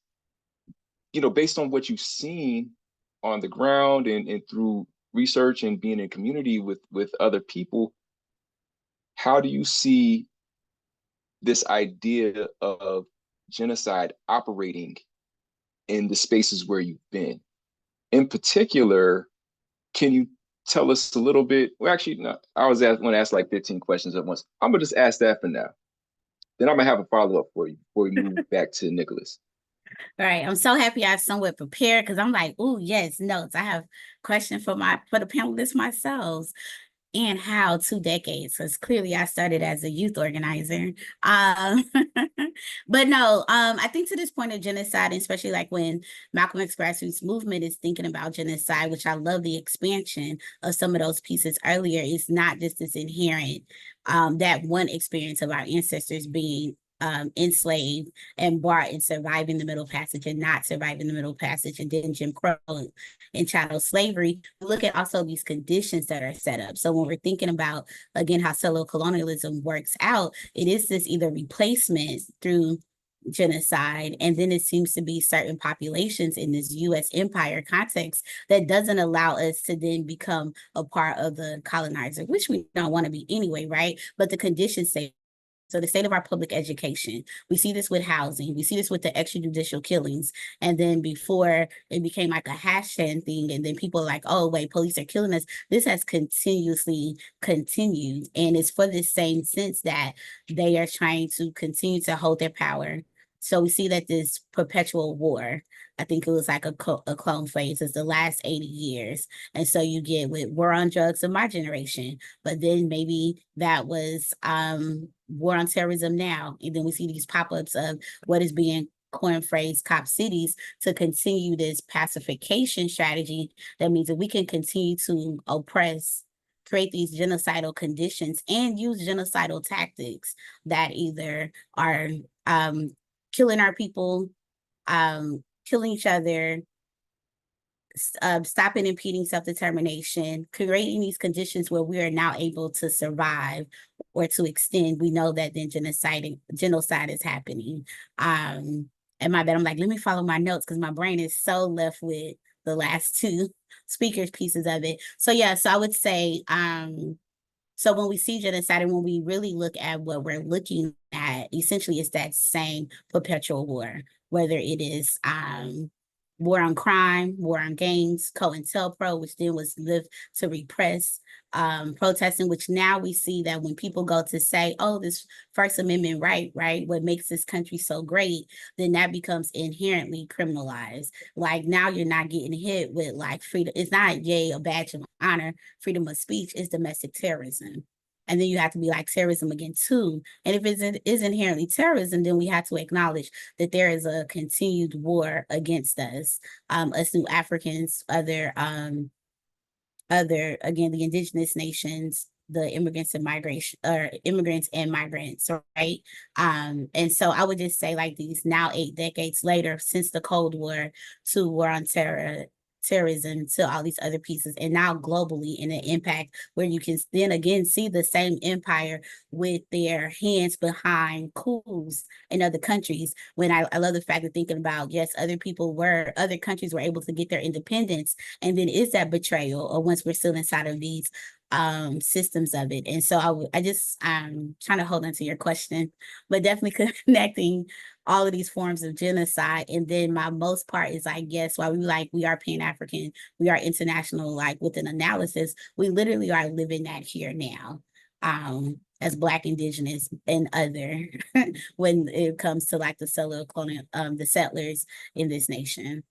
based on what you've seen on the ground and through research and being in community with other people, how do you see this idea of genocide operating in the spaces where you've been? In particular, can you tell us a little bit? Well, actually, no, I was want to ask like 15 questions at once. I'm gonna just ask that for now. Then I'm gonna have a follow-up for you before we move back to Nicholas. All right, I'm so happy I somewhat prepared because I'm like, oh yes, notes. I have questions for the panelists myself. And how 2 decades, because clearly I started as a youth organizer. But no, I think to this point of genocide, especially like when Malcolm X grassroots movement is thinking about genocide, which I love the expansion of some of those pieces earlier, it's not just this inherent, that one experience of our ancestors being enslaved and brought and surviving the Middle Passage and not surviving the Middle Passage, and then Jim Crow and chattel slavery. Look at also these conditions that are set up. So when we're thinking about, again, how Settler-Colonialism works out, it is this either replacement through genocide, and then it seems to be certain populations in this U.S. empire context that doesn't allow us to then become a part of the colonizer, which we don't want to be anyway, right? But the conditions say. So the state of our public education, we see this with housing, we see this with the extrajudicial killings. And then before it became like a hashtag thing, and then people are like, oh, wait, police are killing us. This has continuously continued. And it's for the same sense that they are trying to continue to hold their power. So we see that this perpetual war, I think it was like a clone phrase, is the last 80 years. And so you get with war on drugs of my generation, but then maybe that was war on terrorism now. And then we see these pop-ups of what is being coined phrase cop cities to continue this pacification strategy. That means that we can continue to oppress, create these genocidal conditions, and use genocidal tactics that either are killing our people, killing each other, stopping impeding self-determination, creating these conditions where we are now able to survive or to extend. We know that then genocide is happening. And my bad, I'm like, let me follow my notes because my brain is so left with the last 2 speakers pieces of it. So yeah, so I would say, so when we see genocide and when we really look at what we're looking at, essentially it's that same perpetual war, whether it is war on crime, war on gangs, COINTELPRO, which then was Live to Repress, protesting, which now we see that when people go to say, oh, this First Amendment right, what makes this country so great, then that becomes inherently criminalized. Like now you're not getting hit with like freedom. It's not, yay, a badge of honor, freedom of speech, is domestic terrorism. And then you have to be like terrorism again too. And if it is inherently terrorism, then we have to acknowledge that there is a continued war against us new Africans, other again, the indigenous nations, the immigrants and migration, or immigrants and migrants, right? And so I would just say, like, these now 8 decades later, since the Cold War to war on terrorism, to all these other pieces, and now globally in an impact where you can then again see the same empire with their hands behind coups in other countries. When I love the fact of thinking about, yes, other countries were able to get their independence, and then is that betrayal, or once we're still inside of these systems of it. And so I just trying to hold on to your question, but definitely connecting all of these forms of genocide. And then my most part is, I guess, why we are Pan-African, we are international, like with an analysis, we literally are living that here now, as Black, Indigenous, and other, when it comes to like the Settler-Colonial, the settlers in this nation.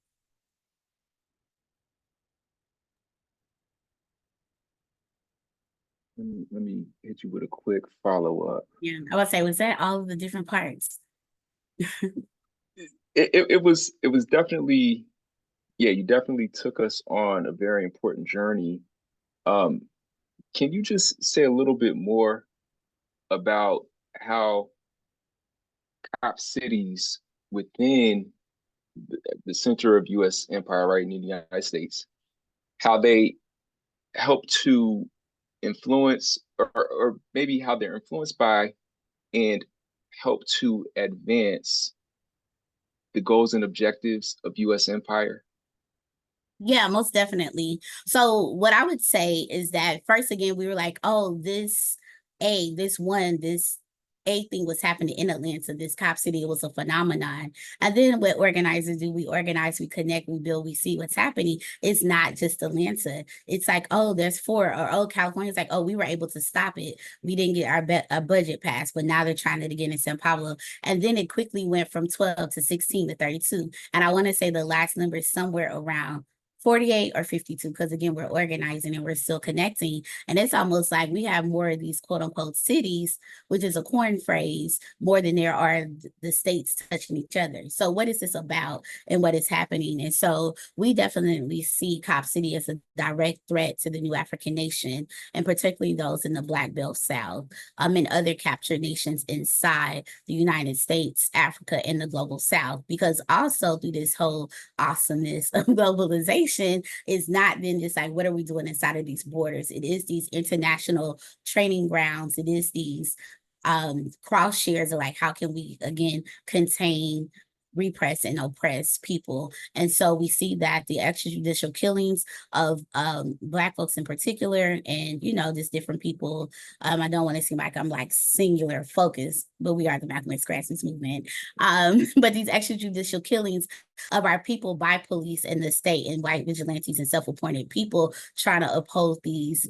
Let me hit you with a quick follow-up. Yeah, I would say, was that all of the different parts? it was definitely, yeah, you definitely took us on a very important journey. Um, can you just say a little bit more about how top cities within the center of U.S. empire, right, in the United States, how they help to influence, or maybe how they're influenced by and help to advance the goals and objectives of U.S. empire? Yeah, most definitely. So what I would say is that first again, we were like, oh, this A thing was happening in Atlanta, this cop city, it was a phenomenon. And then what organizers do, we organize, we connect, we build, we see what's happening. It's not just Atlanta. It's like, oh, there's four, or oh, California's like, oh, we were able to stop it. We didn't get our budget passed, but now they're trying it again in Sao Paulo. And then it quickly went from 12 to 16 to 32. And I want to say the last number is somewhere around 48 or 52, because again, we're organizing and we're still connecting. And it's almost like we have more of these quote unquote cities, which is a corn phrase, more than there are the states touching each other. So what is this about and what is happening? And so we definitely see Cop City as a direct threat to the new African nation, and particularly those in the Black Belt South, and other captured nations inside the United States, Africa, and the global South. Because also through this whole awesomeness of globalization is not then just like, what are we doing inside of these borders? It is these international training grounds. It is these cross shares of like, how can we again contain, repress, and oppress people? And so we see that the extrajudicial killings of Black folks in particular, and just different people. I don't want to seem like I'm like singular focused, but we are the Malcolm X grassroots movement. But these extrajudicial killings of our people by police in the state, and white vigilantes and self-appointed people trying to oppose these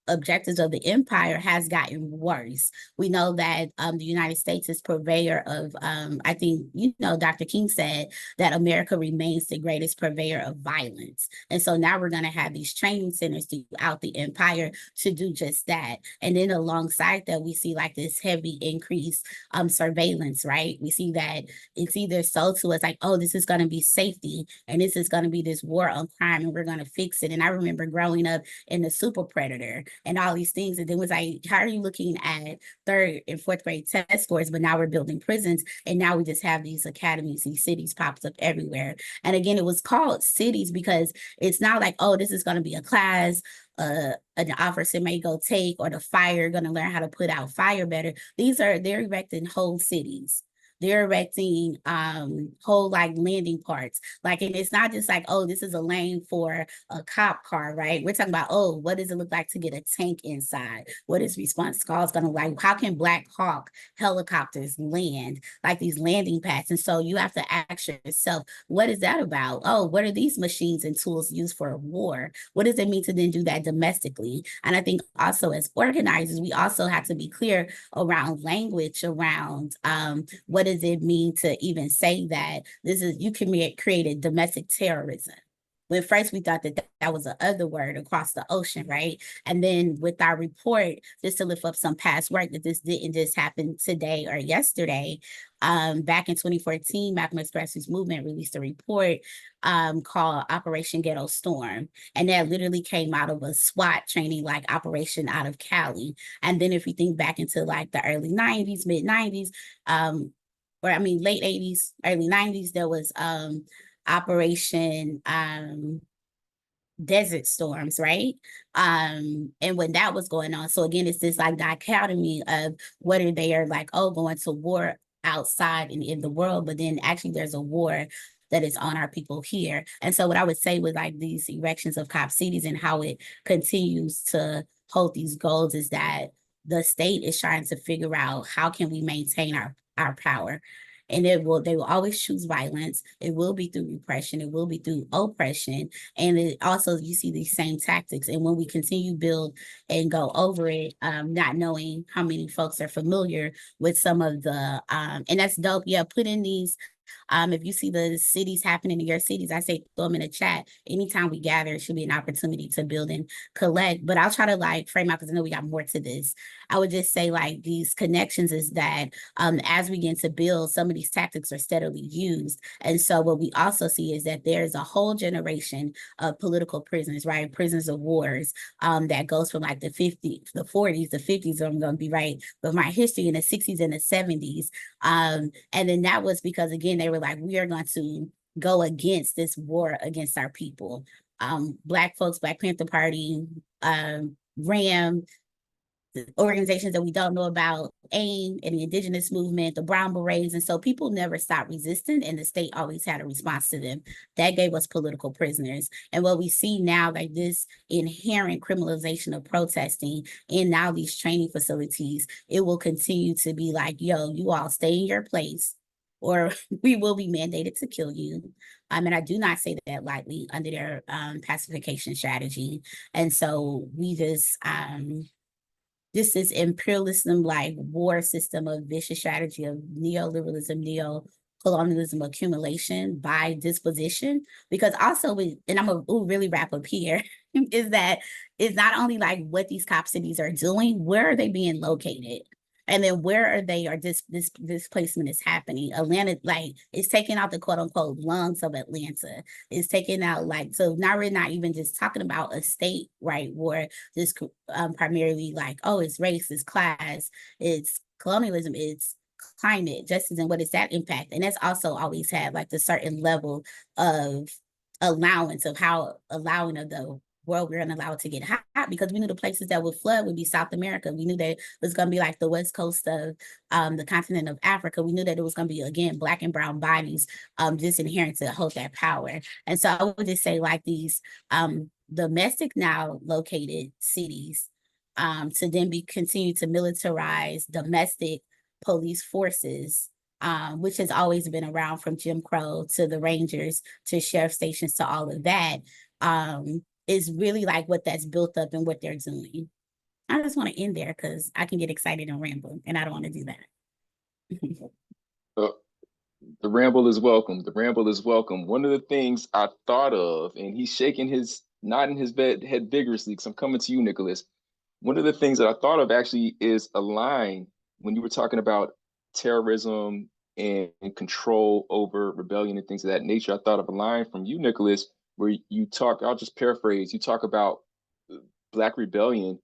objectives of the empire has gotten worse. We know that the United States is purveyor of, I think, Dr. King said that America remains the greatest purveyor of violence. And so now we're going to have these training centers throughout the empire to do just that. And then alongside that, we see like this heavy increase surveillance, right? We see that it's either sold to us like, oh, this is going to be safety, and this is going to be this war on crime, and we're going to fix it. And I remember growing up in the Super Predator and all these things. And then was like, how are you looking at third and fourth grade test scores? But now we're building prisons. And now we just have these academies, these cities pops up everywhere. And again, it was called cities because it's not like, oh, this is going to be a class, an officer may go take, or the fire going to learn how to put out fire better. They're erecting whole cities. They're erecting whole like landing parts. Like, and it's not just like, oh, this is a lane for a cop car, right? We're talking about, oh, what does it look like to get a tank inside? What is response calls gonna like? How can Black Hawk helicopters land? Like these landing pads. And so you have to ask yourself, what is that about? Oh, what are these machines and tools used for a war? What does it mean to then do that domestically? And I think also as organizers, we also have to be clear around language, around what does it mean to even say that this is, you can create a domestic terrorism? When first we thought that that was the other word across the ocean, right? And then with our report, just to lift up some past work, that this didn't just happen today or yesterday. Back in 2014, Malcolm X Grassroots Movement released a report called Operation Ghetto Storm. And that literally came out of a SWAT training, like operation out of Cali. And then if you think back into like the early 90s, mid 90s, late 80s, early 90s, there was Operation Desert Storms, right? And when that was going on. So again, it's this like dichotomy of whether they are like, oh, going to war outside and in the world, but then actually there's a war that is on our people here. And so what I would say with like these erections of cop cities and how it continues to hold these goals is that the state is trying to figure out how can we maintain our power. And they will always choose violence. It will be through repression. It will be through oppression. And it also, you see these same tactics. And when we continue build and go over it, not knowing how many folks are familiar with some of the, and that's dope. Yeah, put in these If you see the cities happening in your cities, I say throw them in a chat. Anytime we gather, it should be an opportunity to build and collect. But I'll try to like frame out, because I know we got more to this. I would just say like these connections is that as we begin to build, some of these tactics are steadily used. And so what we also see is that there's a whole generation of political prisoners, right? Prisoners of wars that goes from like the 50s, the 40s, the 50s, I'm going to be right, but my history in the 60s and the 70s. And then that was because, again, they were like, we are going to go against this war against our people. Black folks, Black Panther Party, RAM, organizations that we don't know about, AIM and the indigenous movement, the Brown Berets. And so people never stopped resisting, and the state always had a response to them. That gave us political prisoners. And what we see now, like this inherent criminalization of protesting in now these training facilities, it will continue to be like, yo, you all stay in your place, or we will be mandated to kill you. And I do not say that lightly under their pacification strategy. And so we just, this is imperialism, like war system of vicious strategy of neoliberalism, neocolonialism accumulation by disposition. Because also, and I'm gonna really wrap up here, is that it's not only like what these cop cities are doing, where are they being located? And then where are they, or this displacement is happening? Atlanta, like, it's taking out the quote unquote lungs of Atlanta. It's taking out, like, so now we're not even just talking about a state, right, where this primarily like, oh, it's race, it's class, it's colonialism, it's climate justice, and what is that impact? And that's also always had like the certain level of allowance of how allowing of the world we're going to allow it to get hot, because we knew the places that would flood would be South America. We knew that it was going to be like the west coast of the continent of Africa. We knew that it was going to be, again, Black and brown bodies just inherent to hold that power. And so I would just say like these domestic now located cities to then be continue to militarize domestic police forces, which has always been around from Jim Crow to the Rangers to sheriff stations to all of that, is really like what that's built up and what they're doing. I just want to end there because I can get excited and ramble, and I don't want to do that. The ramble is welcome. The ramble is welcome. One of the things I thought of, and he's shaking his, nodding his head vigorously, because I'm coming to you, Nicholas. One of the things that I thought of actually is a line when you were talking about terrorism and control over rebellion and things of that nature. I thought of a line from you, Nicholas, where you talk, I'll just paraphrase, you talk about Black rebellion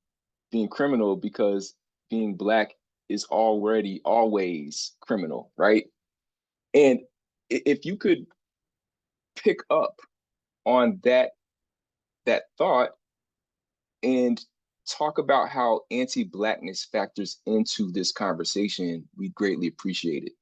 being criminal because being Black is already always criminal, right? And if you could pick up on that thought and talk about how anti-Blackness factors into this conversation, we'd greatly appreciate it.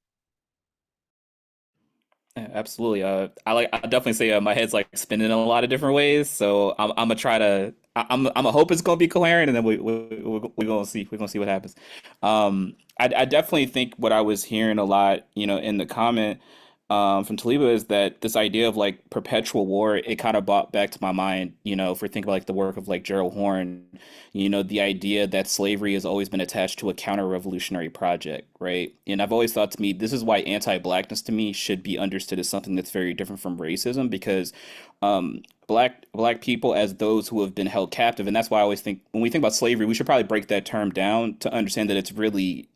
Yeah, absolutely. I definitely say my head's like spinning in a lot of different ways. So I'm gonna try to. I'm gonna hope it's gonna be coherent, and then we're gonna see. We're gonna see what happens. I definitely think what I was hearing a lot, in the comment from Taliba, is that this idea of like perpetual war, it kind of brought back to my mind, if we're thinking about like the work of like Gerald Horne, the idea that slavery has always been attached to a counter-revolutionary project, right? And I've always thought, to me, this is why anti-blackness to me should be understood as something that's very different from racism, because black people as those who have been held captive, and that's why I always think when we think about slavery, we should probably break that term down to understand that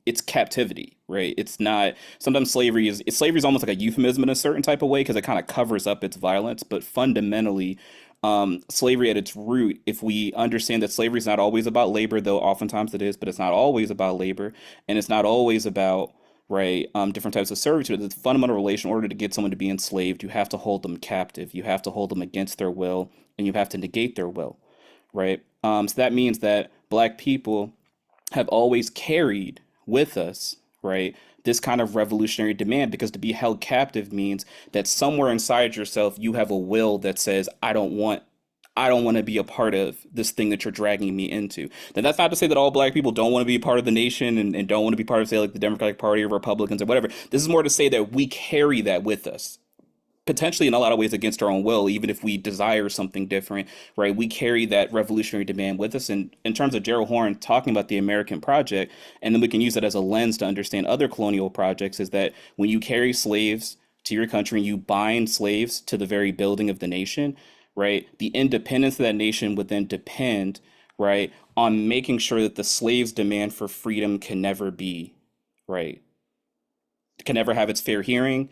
it's captivity, right? It's not, sometimes slavery is almost like a euphemism in a certain type of way because it kind of covers up its violence, but fundamentally, slavery at its root, if we understand that slavery is not always about labor, though oftentimes it is, but it's not always about labor, and it's not always about, right, different types of servitude. The fundamental relation, in order to get someone to be enslaved, you have to hold them captive, you have to hold them against their will, and you have to negate their will, right? So that means that Black people have always carried with us, right, this kind of revolutionary demand, because to be held captive means that somewhere inside yourself you have a will that says, I don't want to be a part of this thing that you're dragging me into. Now, that's not to say that all Black people don't want to be a part of the nation and don't want to be part of, say, like the Democratic Party or Republicans or whatever. This is more to say that we carry that with us, potentially in a lot of ways against our own will, even if we desire something different, right? We carry that revolutionary demand with us. And in terms of Gerald Horne talking about the American project, and then we can use that as a lens to understand other colonial projects, is that when you carry slaves to your country and you bind slaves to the very building of the nation, right? The independence of that nation would then depend, right, on making sure that the slave's demand for freedom can never be, right, can never have its fair hearing,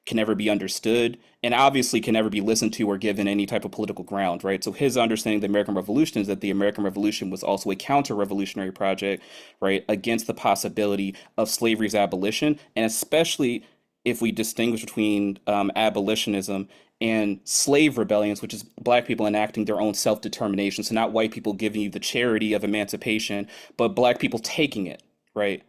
can never be understood, and obviously can never be listened to or given any type of political ground, right? So his understanding of the American Revolution is that the American Revolution was also a counter-revolutionary project, right, against the possibility of slavery's abolition, and especially if we distinguish between abolitionism and slave rebellions, which is Black people enacting their own self-determination. So not white people giving you the charity of emancipation, but Black people taking it, right?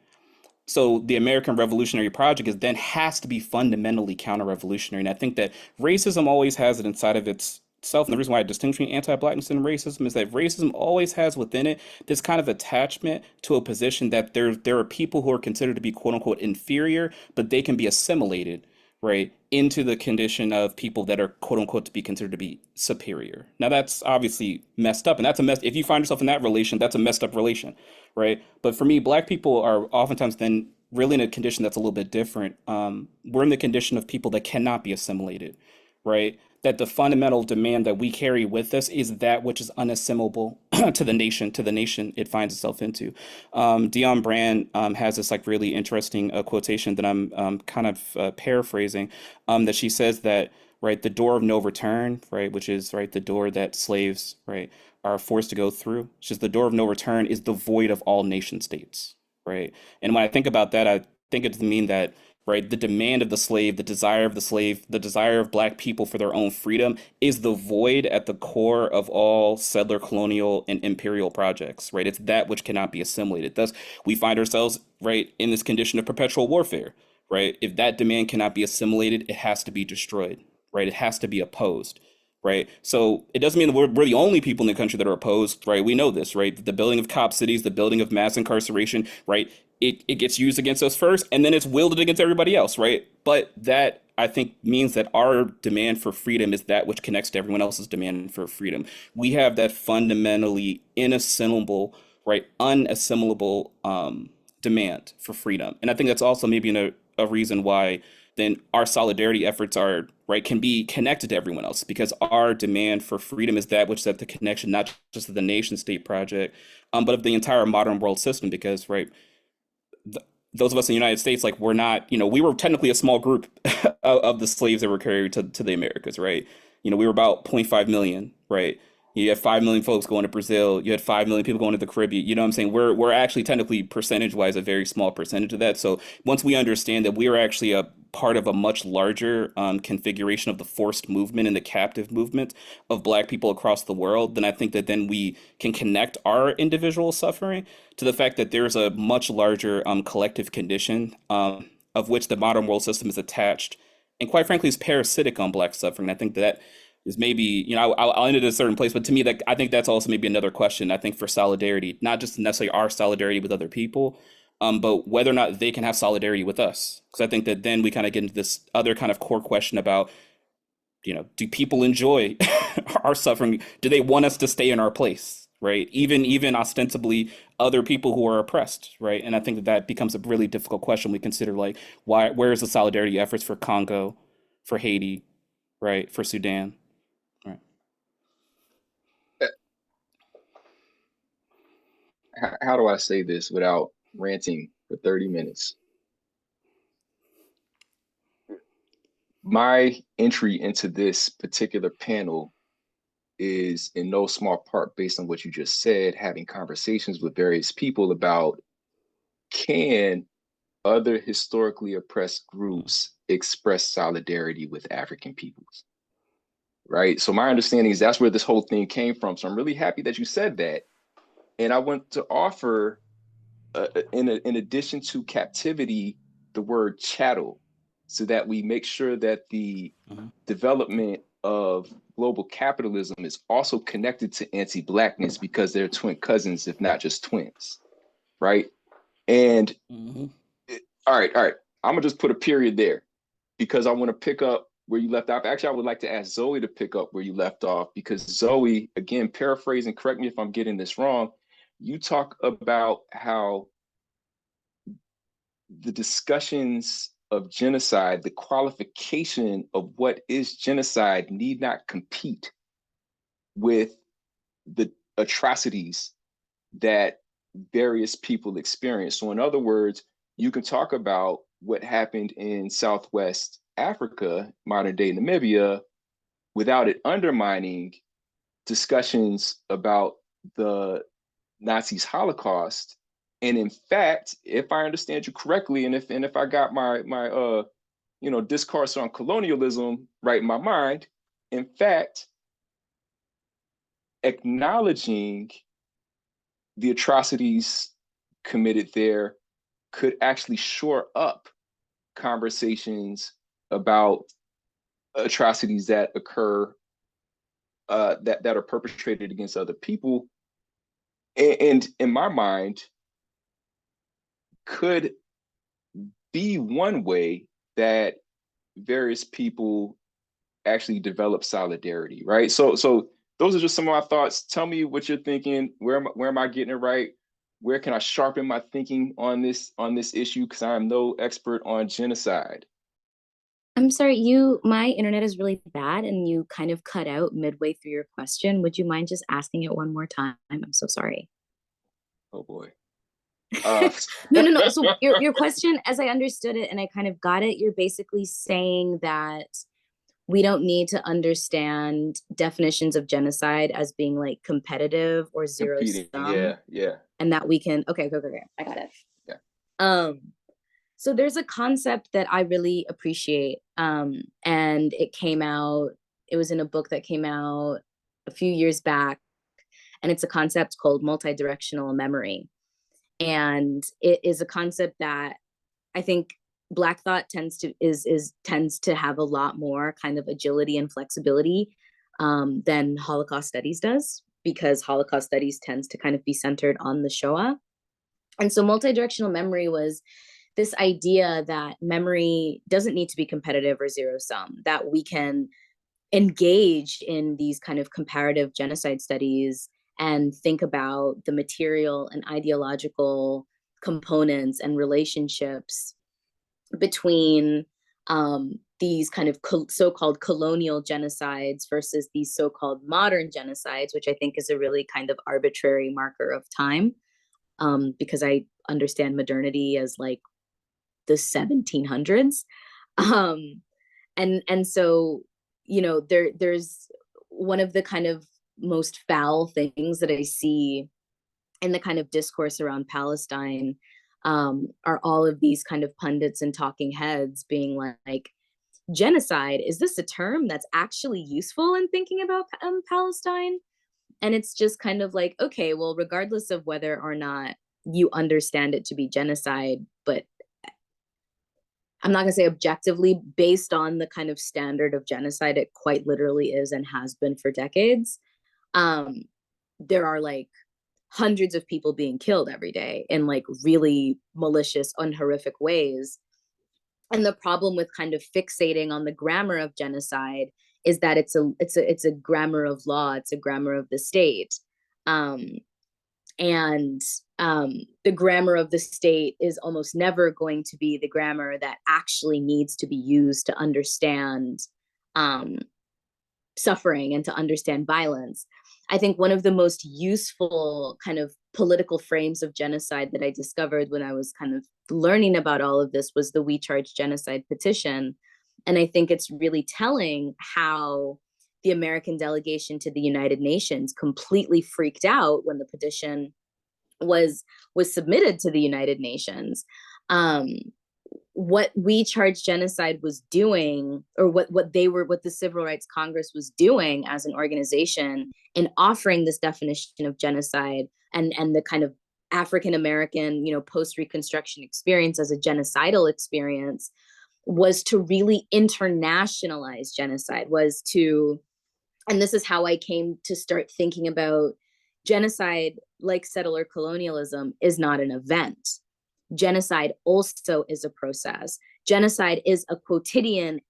So the American Revolutionary Project is then has to be fundamentally counter-revolutionary. And I think that racism always has it inside of itself. And the reason why I distinguish between anti-blackness and racism is that racism always has within it this kind of attachment to a position that there are people who are considered to be quote unquote inferior, but they can be assimilated, right, into the condition of people that are quote unquote to be considered to be superior. Now that's obviously messed up, and that's a mess. If you find yourself in that relation, that's a messed up relation, right? But for me, Black people are oftentimes then really in a condition that's a little bit different. We're in the condition of people that cannot be assimilated, right? That the fundamental demand that we carry with us is that which is unassimilable to the nation it finds itself into. Dion Brand has this like really interesting quotation that I'm kind of paraphrasing, that she says that, right, the door of no return, right, which is, right, the door that slaves, right, are forced to go through. It's just the door of no return is the void of all nation states, right? And when I think about that, I think it doesn't mean that, right, the demand of the slave, the desire of the slave, the desire of Black people for their own freedom is the void at the core of all settler, colonial, and imperial projects, right? It's that which cannot be assimilated. Thus, we find ourselves, right, in this condition of perpetual warfare, right? If that demand cannot be assimilated, it has to be destroyed, right? It has to be opposed, right? So it doesn't mean that we're the only people in the country that are opposed, right? We know this, right? The building of cop cities, the building of mass incarceration, right? It gets used against us first, and then it's wielded against everybody else, right? But that, I think, means that our demand for freedom is that which connects to everyone else's demand for freedom. We have that fundamentally inassimilable, right, unassimilable demand for freedom. And I think that's also maybe a reason why then our solidarity efforts are, right, can be connected to everyone else, because our demand for freedom is that which set the connection, not just of the nation state project, but of the entire modern world system. Because, right, those of us in the United States, like, we're not, we were technically a small group of the slaves that were carried to the Americas, right? We were about 0.5 million, right? You had 5 million folks going to Brazil. You had 5 million people going to the Caribbean. You know what I'm saying? We're actually technically percentage wise a very small percentage of that. So once we understand that we are actually a part of a much larger configuration of the forced movement and the captive movement of Black people across the world, then I think that then we can connect our individual suffering to the fact that there's a much larger collective condition of which the modern world system is attached, and quite frankly is parasitic on Black suffering. I think that is maybe, I'll end it at a certain place, but to me, that I think that's also maybe another question, I think, for solidarity, not just necessarily our solidarity with other people, but whether or not they can have solidarity with us. Because I think that then we kind of get into this other kind of core question about, do people enjoy our suffering? Do they want us to stay in our place, right? Even ostensibly other people who are oppressed, right? And I think that becomes a really difficult question. We consider, like, where is the solidarity efforts for Congo, for Haiti, right, for Sudan? How do I say this without ranting for 30 minutes? My entry into this particular panel is in no small part based on what you just said, having conversations with various people about, can other historically oppressed groups express solidarity with African peoples? Right? So my understanding is that's where this whole thing came from. So I'm really happy that you said that. And I want to offer, in addition to captivity, the word chattel, so that we make sure that the development of global capitalism is also connected to anti-blackness, because they're twin cousins, if not just twins, right? And all right, I'm gonna just put a period there, because I want to pick up where you left off. Actually, I would like to ask Zoe to pick up where you left off, because Zoe, again, paraphrasing, correct me if I'm getting this wrong, you talk about how the discussions of genocide, the qualification of what is genocide need not compete with the atrocities that various people experience. So in other words, you can talk about what happened in Southwest Africa, modern day Namibia, without it undermining discussions about the Nazis' Holocaust. And in fact, if I understand you correctly, and if I got my discourse on colonialism right in my mind, in fact, acknowledging the atrocities committed there could actually shore up conversations about atrocities that occur that are perpetrated against other people. And in my mind, could be one way that various people actually develop solidarity, right? So those are just some of my thoughts. Tell me what you're thinking. Where am I getting it right? Where can I sharpen my thinking on this issue? Because I am no expert on genocide. I'm sorry, my internet is really bad and you kind of cut out midway through your question. Would you mind just asking it one more time? I'm so sorry. Oh boy. No. So your question, as I understood it, and I kind of got it, you're basically saying that we don't need to understand definitions of genocide as being like competitive or zero sum. Yeah. And that we can, okay, I got it. Yeah. So there's a concept that I really appreciate. And it was in a book that came out a few years back. And it's a concept called multidirectional memory. And it is a concept that I think Black thought tends to have a lot more kind of agility and flexibility than Holocaust studies does, because Holocaust studies tends to kind of be centered on the Shoah. And so multidirectional memory was this idea that memory doesn't need to be competitive or zero sum, that we can engage in these kind of comparative genocide studies and think about the material and ideological components and relationships between these kind of so-called colonial genocides versus these so-called modern genocides, which I think is a really kind of arbitrary marker of time, because I understand modernity as like the 1700s. And so, there's one of the kind of most foul things that I see in the kind of discourse around Palestine are all of these kind of pundits and talking heads being like, genocide, is this a term that's actually useful in thinking about Palestine? And it's just kind of like, okay, well, regardless of whether or not you understand it to be genocide, but I'm not going to say objectively, based on the kind of standard of genocide, it quite literally is and has been for decades. There are like hundreds of people being killed every day in like really malicious, unhorrific ways. And the problem with kind of fixating on the grammar of genocide is that it's a grammar of law, it's a grammar of the state. The grammar of the state is almost never going to be the grammar that actually needs to be used to understand suffering and to understand violence. I think one of the most useful kind of political frames of genocide that I discovered when I was kind of learning about all of this was the We Charge Genocide petition. And I think it's really telling how the American delegation to the United Nations completely freaked out when the petition was submitted to the United Nations. What We Charge Genocide was doing, or what the Civil Rights Congress was doing as an organization in offering this definition of genocide and the kind of African American, post-Reconstruction experience as a genocidal experience, was to really internationalize genocide, and this is how I came to start thinking about genocide, like settler colonialism, is not an event. Genocide also is a process. Genocide is a quotidian,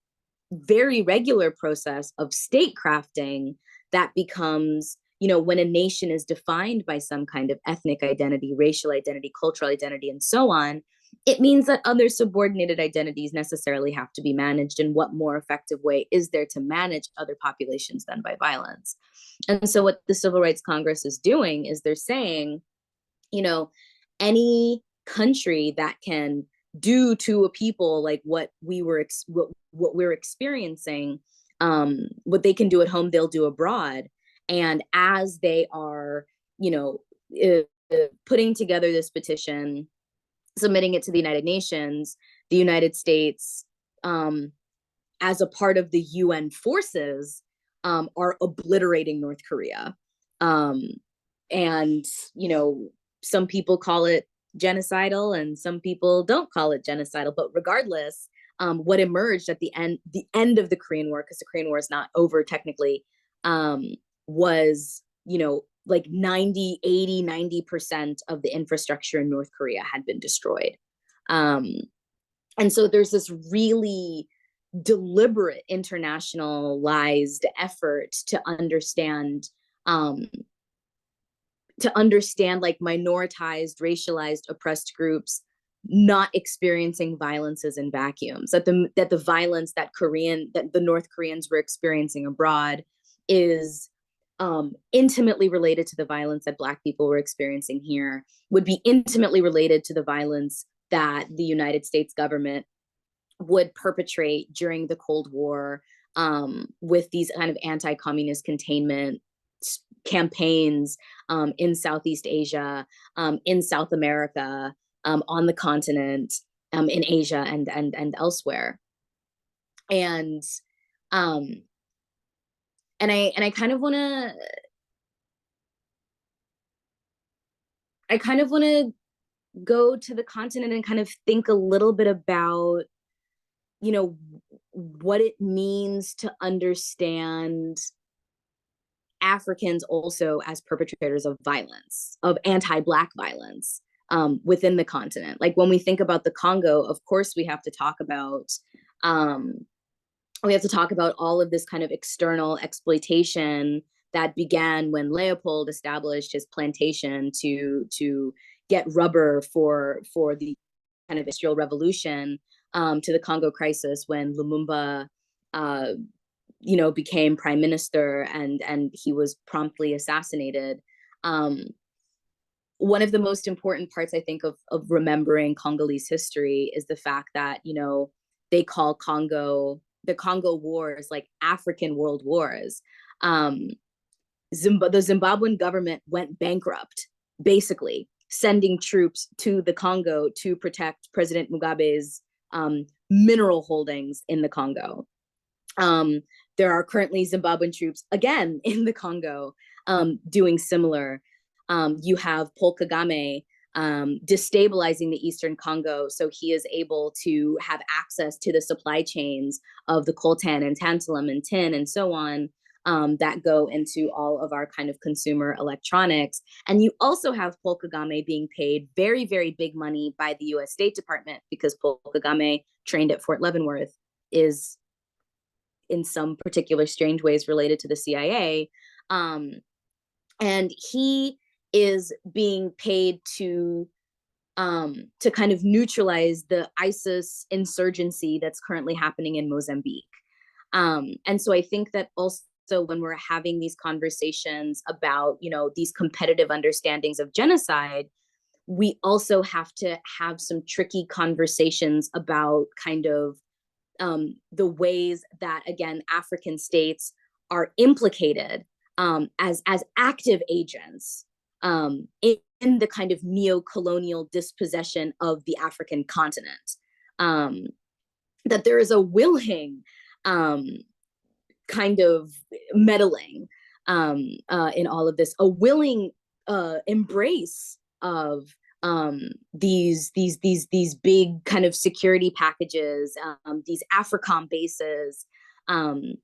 very regular process of state crafting that becomes, when a nation is defined by some kind of ethnic identity, racial identity, cultural identity, and so on, it means that other subordinated identities necessarily have to be managed. And what more effective way is there to manage other populations than by violence? And so what the Civil Rights Congress is doing is they're saying, you know, any country that can do to a people like what we're experiencing, what they can do at home, they'll do abroad. And as they are, you know, putting together this petition, submitting it to the United Nations, the United States, as a part of the UN forces, are obliterating North Korea. And, you know, some people call it genocidal and some people don't call it genocidal, but regardless, what emerged at the end of the Korean War, because the Korean War is not over technically, was, you know, like 90% of the infrastructure in North Korea had been destroyed. And so there's this really deliberate internationalized effort to understand like minoritized, racialized, oppressed groups not experiencing violences in vacuums, that the violence that the North Koreans were experiencing abroad is intimately related to the violence that Black people were experiencing here, would be intimately related to the violence that the United States government would perpetrate during the Cold War, with these kind of anti-communist containment campaigns in Southeast Asia, in South America, on the continent, in Asia and elsewhere. And I kind of want to go to the continent and kind of think a little bit about, you know, what it means to understand Africans also as perpetrators of violence, of anti-Black violence, within the continent. Like when we think about the Congo, of course, we have to talk about all of this kind of external exploitation that began when Leopold established his plantation to get rubber for the kind of industrial revolution, to the Congo crisis when Lumumba, you know, became prime minister and he was promptly assassinated. One of the most important parts, I think, of remembering Congolese history is the fact that, you know, they call the Congo Wars like African world wars. The Zimbabwean government went bankrupt, basically sending troops to the Congo to protect President Mugabe's mineral holdings in the Congo. There are currently Zimbabwean troops, again, in the Congo, doing similar. You have Paul Kagame destabilizing the Eastern Congo, so he is able to have access to the supply chains of the coltan and tantalum and tin and so on, that go into all of our kind of consumer electronics. And you also have Paul Kagame being paid very, very big money by the US State Department, because Paul Kagame, trained at Fort Leavenworth, is in some particular strange ways related to the CIA. And he is being paid to kind of neutralize the ISIS insurgency that's currently happening in Mozambique. And so I think that also when we're having these conversations about, you know, these competitive understandings of genocide, we also have to have some tricky conversations about kind of the ways that, again, African states are implicated as active agents in the kind of neo-colonial dispossession of the African continent. That there is a willing kind of meddling in all of this, a willing embrace of these big kind of security packages, these AFRICOM bases. I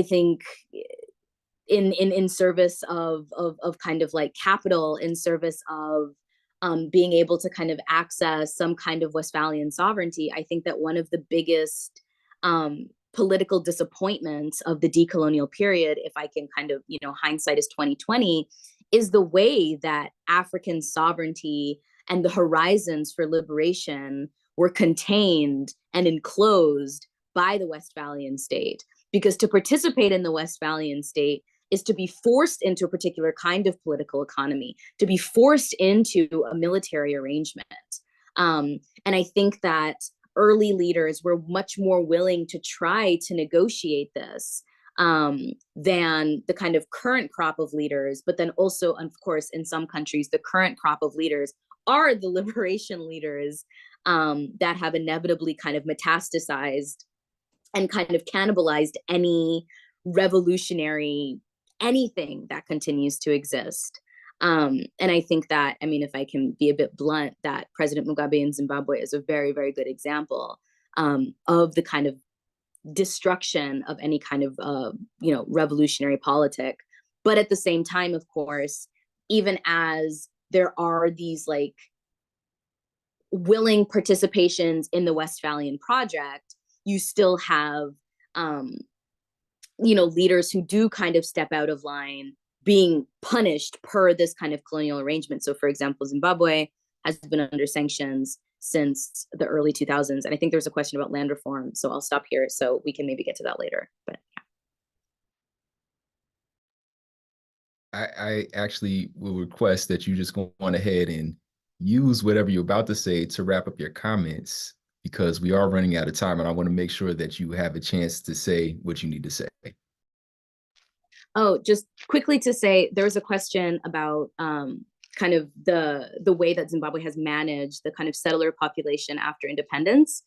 think in service of kind of like capital, in service of being able to kind of access some kind of Westphalian sovereignty. I think that one of the biggest political disappointments of the decolonial period, if I can kind of, you know, hindsight is 2020, is the way that African sovereignty and the horizons for liberation were contained and enclosed by the Westphalian state. Because to participate in the Westphalian state is to be forced into a particular kind of political economy, to be forced into a military arrangement. And I think that early leaders were much more willing to try to negotiate this than the kind of current crop of leaders. But then also, of course, in some countries, the current crop of leaders are the liberation leaders that have inevitably kind of metastasized and kind of cannibalized any revolutionary anything that continues to exist. And I think that, I mean, if I can be a bit blunt, that President Mugabe in Zimbabwe is a very, very good example of the kind of destruction of any kind of, revolutionary politic. But at the same time, of course, even as there are these like willing participations in the Westphalian project, you still have, leaders who do kind of step out of line being punished per this kind of colonial arrangement. So, for example, Zimbabwe has been under sanctions since the early 2000s. And I think there's a question about land reform. So I'll stop here so we can maybe get to that later. But yeah. I actually will request that you just go on ahead and use whatever you're about to say to wrap up your comments, because we are running out of time and I want to make sure that you have a chance to say what you need to say. Oh, just quickly to say, there was a question about kind of the way that Zimbabwe has managed the kind of settler population after independence.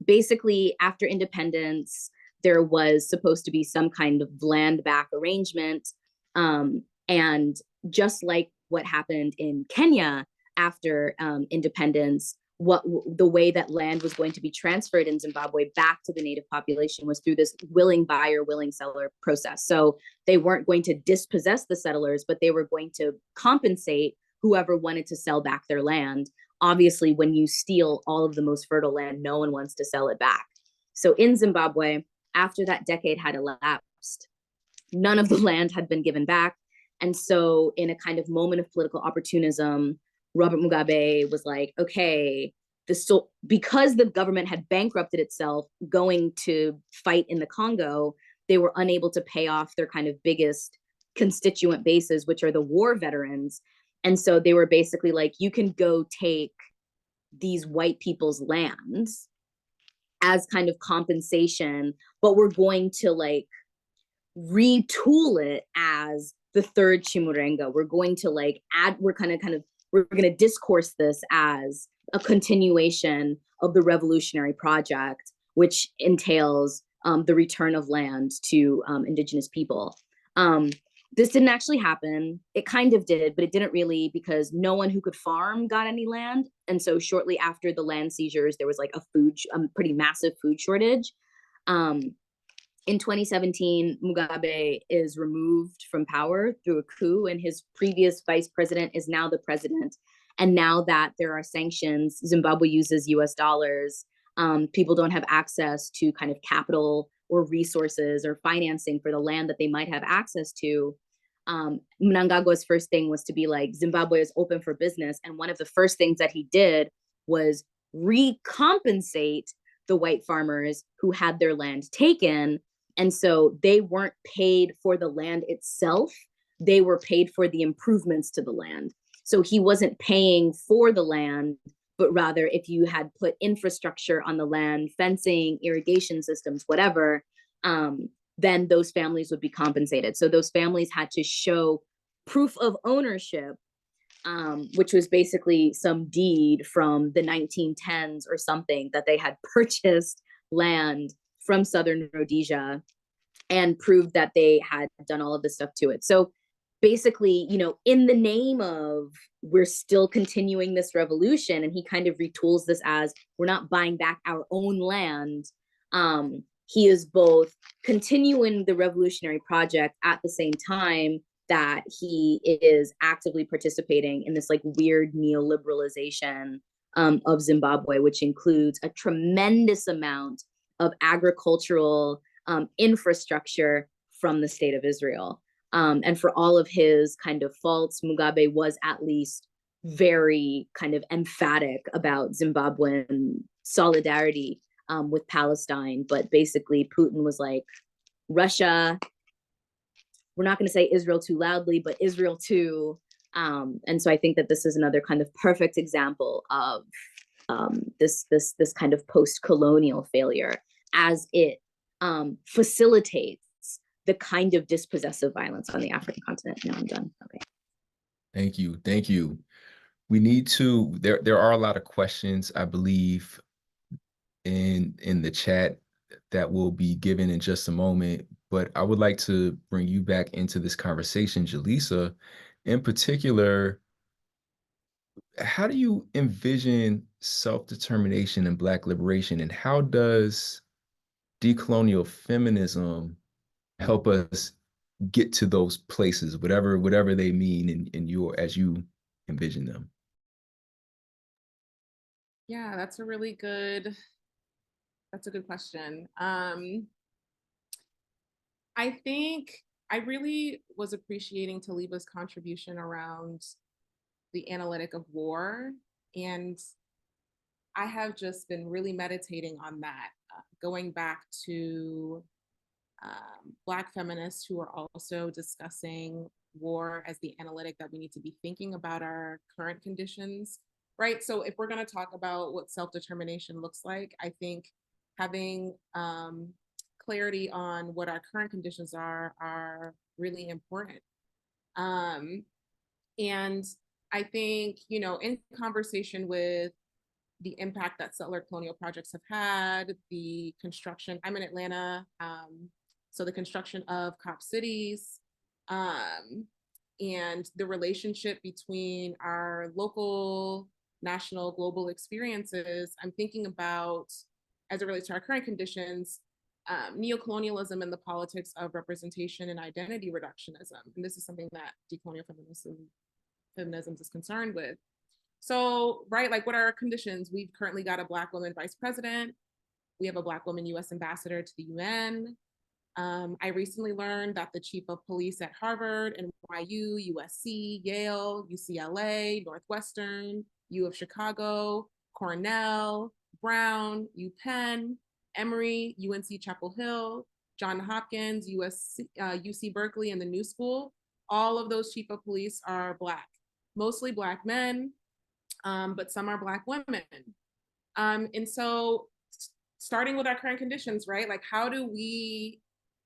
Basically, after independence, there was supposed to be some kind of land back arrangement. And just like what happened in Kenya after independence, the way that land was going to be transferred in Zimbabwe back to the native population was through this willing buyer, willing seller process. So they weren't going to dispossess the settlers, but they were going to compensate whoever wanted to sell back their land. Obviously, when you steal all of the most fertile land, no one wants to sell it back. So in Zimbabwe, after that decade had elapsed, none of the land had been given back. And so in a kind of moment of political opportunism, Robert Mugabe was like, okay, because the government had bankrupted itself going to fight in the Congo, they were unable to pay off their kind of biggest constituent bases, which are the war veterans. And so they were basically like, you can go take these white people's lands as kind of compensation, but we're going to like retool it as the third Chimurenga. We're going to like we're going to discourse this as a continuation of the revolutionary project, which entails the return of land to indigenous people. This didn't actually happen. It kind of did, but it didn't really, because no one who could farm got any land. And so shortly after the land seizures, there was like a pretty massive food shortage. In 2017, Mugabe is removed from power through a coup, and his previous vice president is now the president. And now that there are sanctions, Zimbabwe uses US dollars. People don't have access to kind of capital or resources or financing for the land that they might have access to. Mnangagwa's first thing was to be like, Zimbabwe is open for business. And one of the first things that he did was recompensate the white farmers who had their land taken. And so they weren't paid for the land itself. They were paid for the improvements to the land. So he wasn't paying for the land, but rather if you had put infrastructure on the land, fencing, irrigation systems, whatever, then those families would be compensated. So those families had to show proof of ownership, which was basically some deed from the 1910s or something, that they had purchased land from Southern Rhodesia and proved that they had done all of this stuff to it. So basically, in the name of we're still continuing this revolution, and he kind of retools this as we're not buying back our own land. He is both continuing the revolutionary project at the same time that he is actively participating in this like weird neoliberalization of Zimbabwe, which includes a tremendous amount of agricultural infrastructure from the state of Israel. And for all of his kind of faults, Mugabe was at least very kind of emphatic about Zimbabwean solidarity with Palestine. But basically, Putin was like, Russia, we're not going to say Israel too loudly, but Israel too. And so I think that this is another kind of perfect example of this kind of post-colonial failure, as it facilitates the kind of dispossessive violence on the African continent. Now I'm done. Okay. Thank you. Thank you. We need to, there are a lot of questions, I believe, in the chat that will be given in just a moment, but I would like to bring you back into this conversation, Jaleesa. In particular, how do you envision self-determination and Black liberation, and how does decolonial feminism help us get to those places, whatever they mean in your, as you envision them? Yeah, that's a good question. I think I really was appreciating Taliba's contribution around the analytic of war. And I have just been really meditating on that, going back to Black feminists who are also discussing war as the analytic that we need to be thinking about our current conditions, right? So if we're going to talk about what self-determination looks like, I think having clarity on what our current conditions are really important. And I think, in conversation with the impact that settler colonial projects have had, the construction, I'm in Atlanta, so the construction of cop cities, and the relationship between our local, national, global experiences, I'm thinking about, as it relates to our current conditions, neocolonialism and the politics of representation and identity reductionism. And this is something that decolonial feminism is concerned with. So, right, like what are our conditions? We've currently got a Black woman vice president. We have a Black woman US ambassador to the UN. I recently learned that the chief of police at Harvard, NYU, USC, Yale, UCLA, Northwestern, U of Chicago, Cornell, Brown, UPenn, Emory, UNC Chapel Hill, Johns Hopkins, UC Berkeley, and the New School, all of those chief of police are Black, mostly Black men, but some are Black women. And so starting with our current conditions, right? Like how do we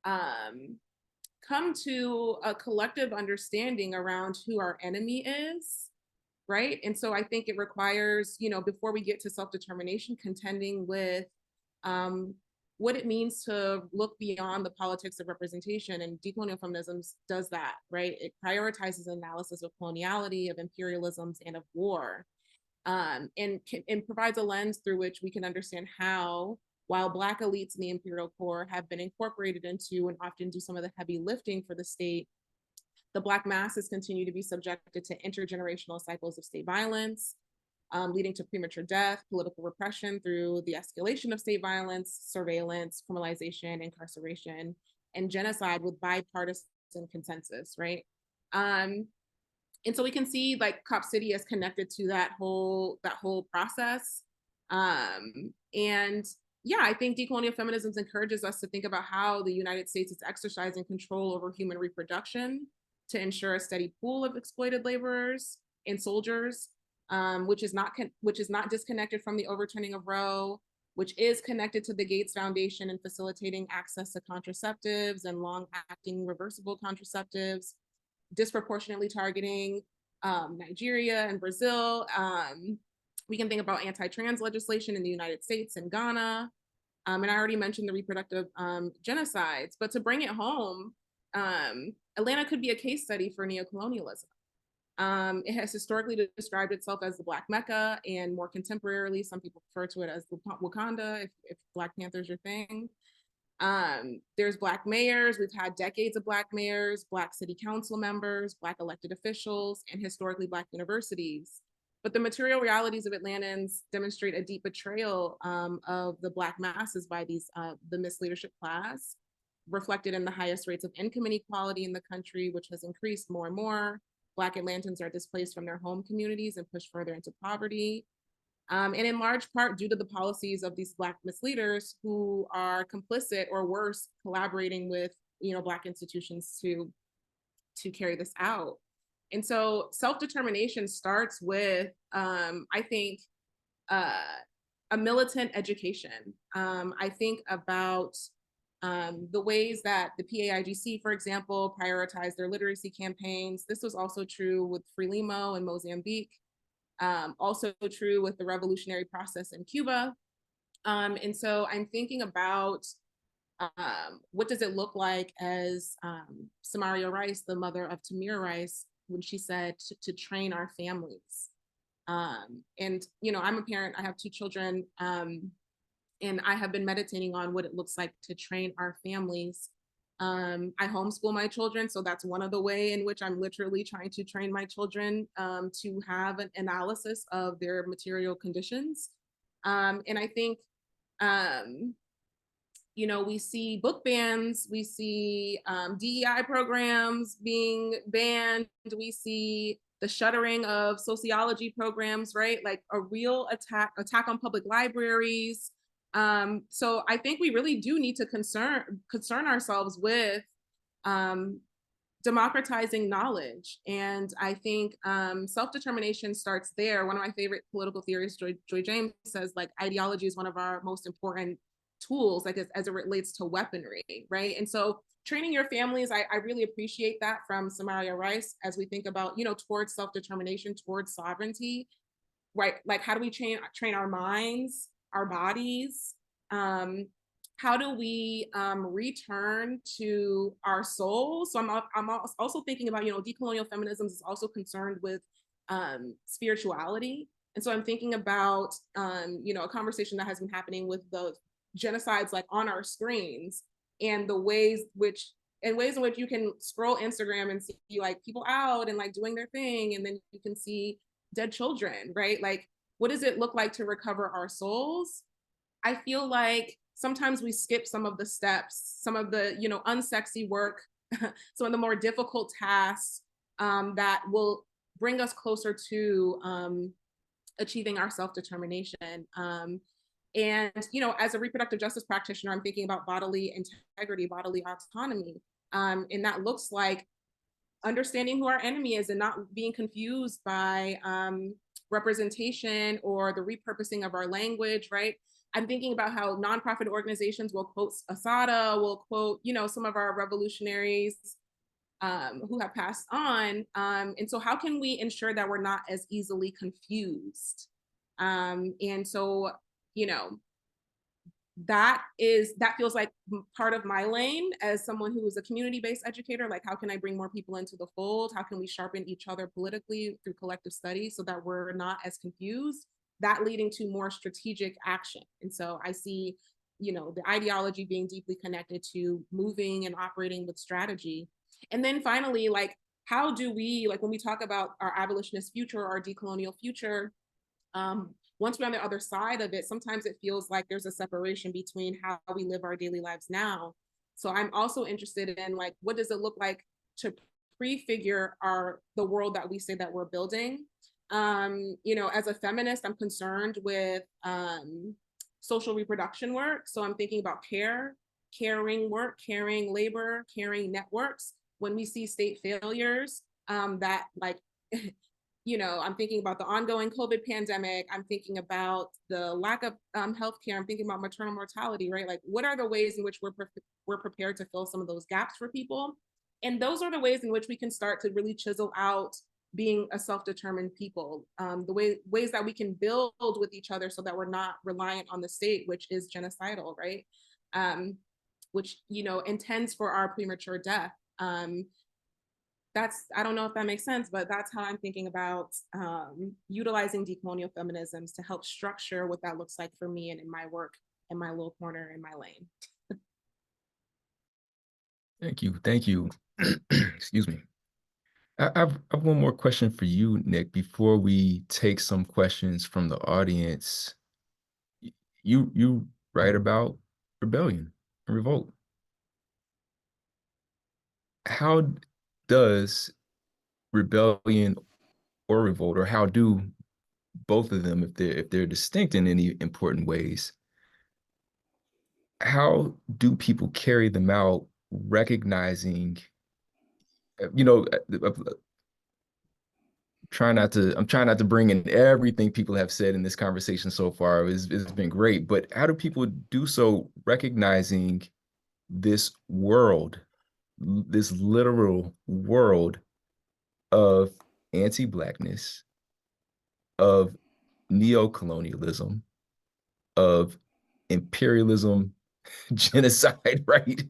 come to a collective understanding around who our enemy is, right? And so I think it requires, before we get to self-determination, contending with what it means to look beyond the politics of representation. And decolonial feminism does that, right? It prioritizes analysis of coloniality, of imperialisms, and of war, and provides a lens through which we can understand how, while Black elites in the imperial core have been incorporated into and often do some of the heavy lifting for the state, the Black masses continue to be subjected to intergenerational cycles of state violence, leading to premature death, political repression through the escalation of state violence, surveillance, criminalization, incarceration, and genocide with bipartisan consensus, right? And so we can see like Cop City as connected to that whole process. And yeah, I think decolonial feminism encourages us to think about how the United States is exercising control over human reproduction to ensure a steady pool of exploited laborers and soldiers, which is not disconnected from the overturning of Roe, which is connected to the Gates Foundation and facilitating access to contraceptives and long-acting reversible contraceptives, disproportionately targeting Nigeria and Brazil. We can think about anti-trans legislation in the United States and Ghana. And I already mentioned the reproductive genocides, but to bring it home, Atlanta could be a case study for neocolonialism. It has historically described itself as the Black Mecca, and more contemporarily, some people refer to it as Wakanda, if Black Panther's your thing. There's Black mayors. We've had decades of Black mayors, Black city council members, Black elected officials, and historically Black universities. But the material realities of Atlantans demonstrate a deep betrayal of the Black masses by the misleadership class, reflected in the highest rates of income inequality in the country, which has increased more and more, Black Atlantans are displaced from their home communities and pushed further into poverty. And in large part due to the policies of these Black misleaders who are complicit or worse, collaborating with Black institutions to carry this out. And so self-determination starts with, I think, a militant education. I think about the ways that the PAIGC, for example, prioritized their literacy campaigns. This was also true with Frelimo in Mozambique, also true with the revolutionary process in Cuba. And so I'm thinking about what does it look like as Samaria Rice, the mother of Tamir Rice, when she said to train our families. And, I'm a parent, I have 2 children, and I have been meditating on what it looks like to train our families. I homeschool my children, so that's one of the way in which I'm literally trying to train my children to have an analysis of their material conditions. And I think, we see book bans, we see DEI programs being banned, we see the shuttering of sociology programs, right? Like a real attack on public libraries. So I think we really do need to concern ourselves with democratizing knowledge. And I think self-determination starts there. One of my favorite political theorists, Joy James, says like ideology is one of our most important tools, like as it relates to weaponry, right? And so training your families, I really appreciate that from Samaria Rice as we think about, towards self-determination, towards sovereignty, right? Like how do we train our minds, our bodies? How do we return to our souls? So I'm also thinking about, decolonial feminism is also concerned with spirituality. And so I'm thinking about, a conversation that has been happening with the genocides like on our screens, and the ways in which you can scroll Instagram and see like people out and like doing their thing, and then you can see dead children, right? Like, what does it look like to recover our souls? I feel like sometimes we skip some of the steps, some of the unsexy work, some of the more difficult tasks that will bring us closer to achieving our self-determination. And, as a reproductive justice practitioner, I'm thinking about bodily integrity, bodily autonomy. And that looks like understanding who our enemy is and not being confused by representation or the repurposing of our language, right? I'm thinking about how nonprofit organizations will quote Asada, will quote, some of our revolutionaries who have passed on. And so how can we ensure that we're not as easily confused? And so, that feels like part of my lane as someone who is a community-based educator. Like, how can I bring more people into the fold? How can we sharpen each other politically through collective study so that we're not as confused? That leading to more strategic action. And so I see, the ideology being deeply connected to moving and operating with strategy. And then finally, like, how do we, like, when we talk about our abolitionist future, our decolonial future, once we're on the other side of it, sometimes it feels like there's a separation between how we live our daily lives now. So I'm also interested in, like, what does it look like to prefigure the world that we say that we're building? As a feminist, I'm concerned with social reproduction work. So I'm thinking about caring work, caring labor, caring networks. When we see state failures, that like, I'm thinking about the ongoing COVID pandemic. I'm thinking about the lack of healthcare. I'm thinking about maternal mortality, right? Like, what are the ways in which we're prepared to fill some of those gaps for people? And those are the ways in which we can start to really chisel out being a self-determined people, the ways that we can build with each other so that we're not reliant on the state, which is genocidal, right? Which, intends for our premature death. I don't know if that makes sense, but that's how I'm thinking about utilizing decolonial feminisms to help structure what that looks like for me and in my work, in my little corner, in my lane. Thank you. Thank you. Excuse me. I have one more question for you, Nick, before we take some questions from the audience. You write about rebellion and revolt. How does rebellion or revolt, or how do both of them, if they're distinct in any important ways, how do people carry them out, recognizing, you know, I'm trying not to bring in everything people have said in this conversation so far. It's been great, but how do people do so recognizing this world, this literal world of anti-blackness, of neocolonialism, of imperialism, genocide, right?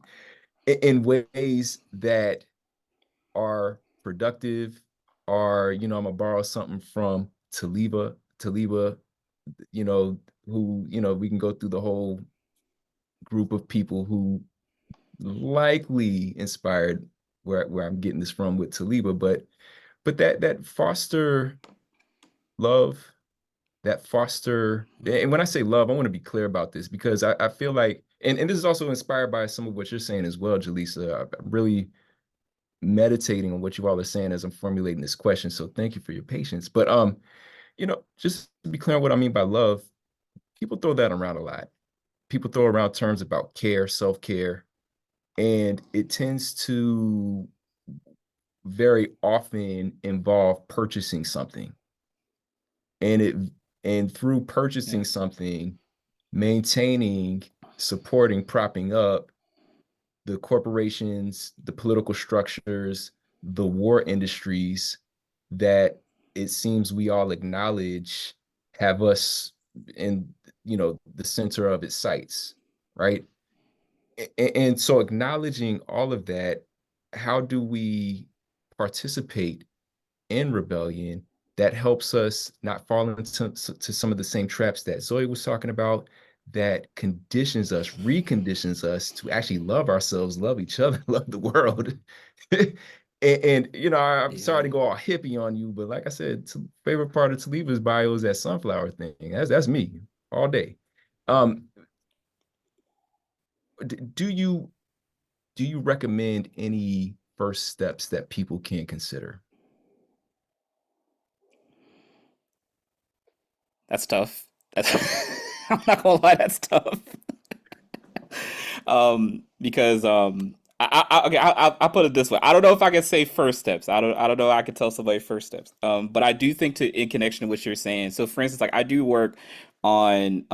In ways that are productive, are, I'm gonna borrow something from Taliba, who, we can go through the whole group of people who likely inspired where I'm getting this from with Taliba, but that foster love, that foster, and when I say love, I want to be clear about this because I feel like, and this is also inspired by some of what you're saying as well, Jaleesa. I'm really meditating on what you all are saying as I'm formulating this question. So thank you for your patience. But just to be clear on what I mean by love, people throw that around a lot. People throw around terms about care, self-care, and it tends to very often involve purchasing something. And through purchasing something, maintaining, supporting, propping up the corporations, the political structures, the war industries that it seems we all acknowledge have us in, the center of its sights, right? And so acknowledging all of that, how do we participate in rebellion that helps us not fall into some of the same traps that Zoe was talking about, that conditions us, reconditions us to actually love ourselves, love each other, love the world. I'm sorry to go all hippie on you, but like I said, favorite part of Taliba's bio is that sunflower thing. That's me all day. Do you recommend any first steps that people can consider? That's tough. That's I'm not gonna lie, that's tough. Because okay, I'll put it this way. I don't know if I can say first steps. I don't know if I can tell somebody first steps. But I do think, to in connection to what you're saying. So for instance, like I do work on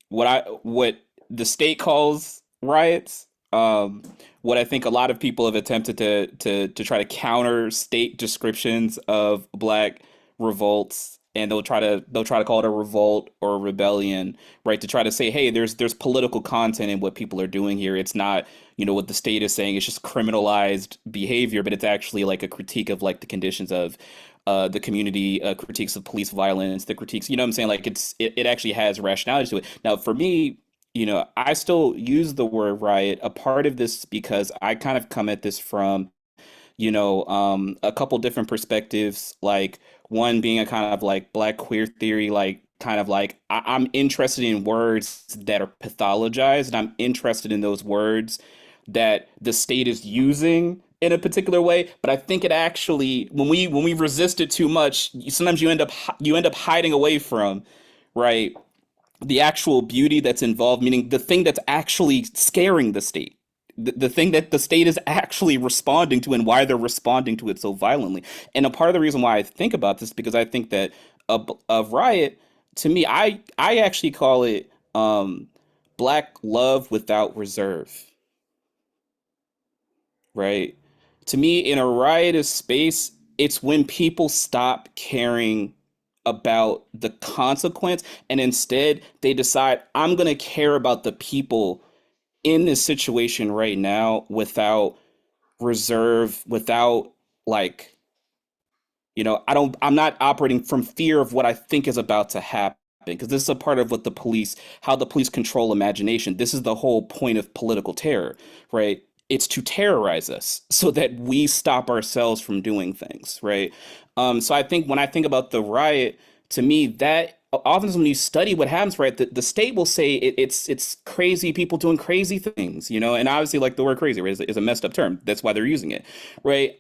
what the state calls riots. What I think a lot of people have attempted to try to counter state descriptions of Black revolts, and they'll try to call it a revolt or a rebellion, right? To try to say, hey, there's political content in what people are doing here. It's not, what the state is saying. It's just criminalized behavior, but it's actually like a critique of like the conditions of the community, critiques of police violence, the critiques, you know what I'm saying? Like it actually has rationality to it. Now, for me, I still use the word riot. A part of this because I kind of come at this from a couple different perspectives, like one being a kind of like Black queer theory, like kind of like I'm interested in words that are pathologized, and I'm interested in those words that the state is using in a particular way. But I think it actually, when we resist it too much, sometimes you end up hiding away from, right, the actual beauty that's involved, meaning the thing that's actually scaring the state, the thing that the state is actually responding to, and why they're responding to it so violently. And a part of the reason why I think about this, because I think that a riot, to me, I actually call it Black love without reserve, right? To me, in a riotous space, it's when people stop caring about the consequence, and instead they decide, I'm going to care about the people in this situation right now without reserve, without like, I'm not operating from fear of what I think is about to happen, because this is a part of how the police control imagination. This is the whole point of political terror, right? It's to terrorize us so that we stop ourselves from doing things, right? So I think when I think about the riot, to me, that often when you study what happens, right, the state will say it's crazy people doing crazy things, and obviously like the word crazy, right, is a messed up term. That's why they're using it, right?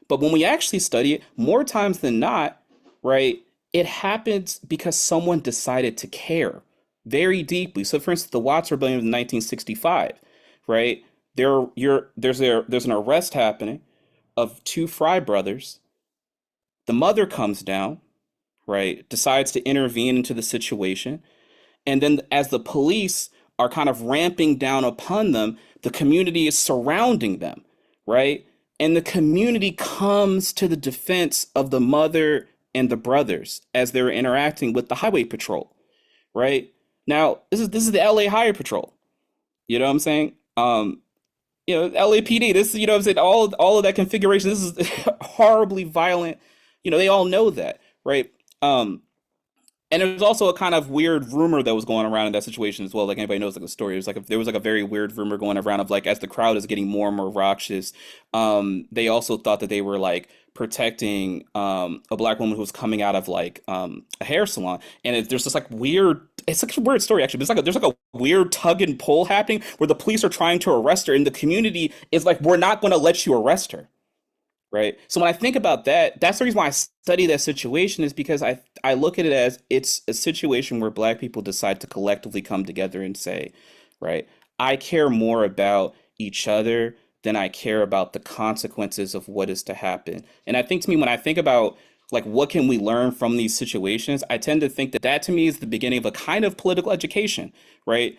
But when we actually study it, more times than not, right, it happens because someone decided to care very deeply. So, for instance, the Watts Rebellion of 1965, right? There's an arrest happening of two Fry brothers. The mother comes down, right, decides to intervene into the situation. And then as the police are kind of ramping down upon them, the community is surrounding them, right? And the community comes to the defense of the mother and the brothers as they're interacting with the highway patrol, right? Now, this is the LA Highway Patrol. You know what I'm saying? LAPD, this, you know what I'm saying, all of that configuration, this is horribly violent. They all know that, right? And there's also a kind of weird rumor that was going around in that situation as well. Like anybody knows like the story. There was like a very weird rumor going around of like as the crowd is getting more and more raucous, they also thought that they were like protecting a black woman who was coming out of like a hair salon. And there's this like weird, it's such a weird story actually. But there's like a weird tug and pull happening where the police are trying to arrest her, and the community is like, we're not going to let you arrest her. Right. So when I think about that, that's the reason why I study that situation, is because I look at it as it's a situation where black people decide to collectively come together and say, right, I care more about each other than I care about the consequences of what is to happen. And I think to me, when I think about like what can we learn from these situations, I tend to think that that to me is the beginning of a kind of political education, right?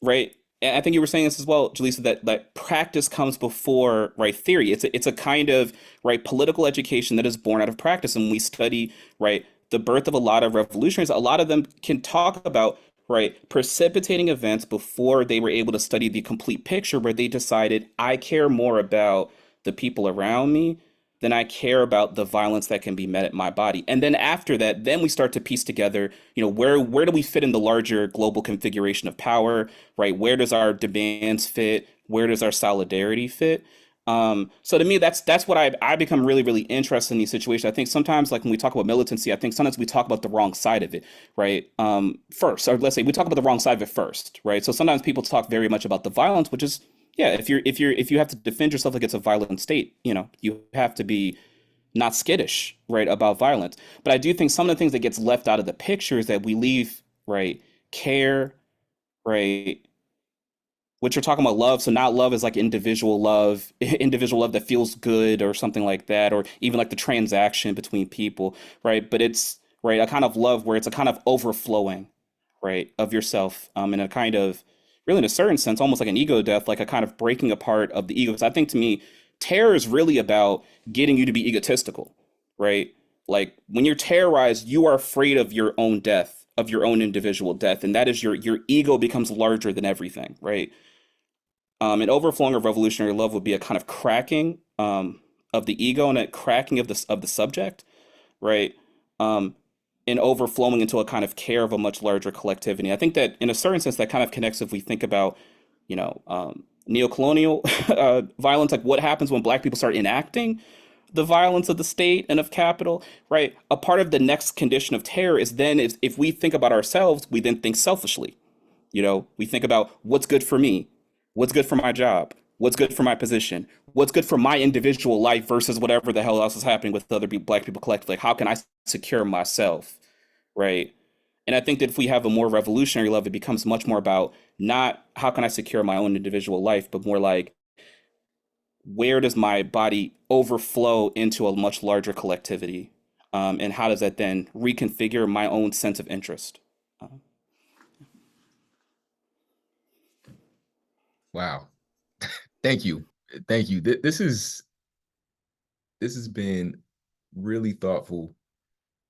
Right. And I think you were saying this as well, Jaleesa, that practice comes before, right, theory. It's a kind of, right, political education that is born out of practice. And when we study, right, the birth of a lot of revolutionaries, a lot of them can talk about, right, precipitating events before they were able to study the complete picture, where they decided, I care more about the people around me than I care about the violence that can be met at my body. And then after that, then we start to piece together, where do we fit in the larger global configuration of power, right? Where does our demands fit? Where does our solidarity fit? So to me, that's what I become really, really interested in these situations. I think sometimes, like when we talk about militancy, I think sometimes we talk about the wrong side of it, right? First, or let's say we talk about the wrong side of it first, right? So sometimes people talk very much about the violence, which is, yeah, if you have to defend yourself against a violent state, you have to be not skittish, right, about violence. But I do think some of the things that gets left out of the picture is that we leave, right, care, right, what you're talking about love. So not love is like individual love, individual love that feels good or something like that, or even like the transaction between people, right? But it's right a kind of love where it's a kind of overflowing, right, of yourself, in a kind of really in a certain sense, almost like an ego death, like a kind of breaking apart of the ego. Because I think to me, terror is really about getting you to be egotistical, right? Like when you're terrorized, you are afraid of your own death, of your own individual death, and that is your ego becomes larger than everything, right? An overflowing of revolutionary love would be a kind of cracking of the ego and a cracking of the subject, right? Um, and overflowing into a kind of care of a much larger collectivity. I think that in a certain sense that kind of connects if we think about, neocolonial violence, like what happens when black people start enacting the violence of the state and of capital, right? A part of the next condition of terror is then if we think about ourselves, we then think selfishly. We think about what's good for me, what's good for my job, what's good for my position, what's good for my individual life versus whatever the hell else is happening with other black people collectively. Like, how can I secure myself, right? And I think that if we have a more revolutionary love, it becomes much more about not how can I secure my own individual life, but more like where does my body overflow into a much larger collectivity, and how does that then reconfigure my own sense of interest? Wow. Thank you. Thank you. This has been really thoughtful,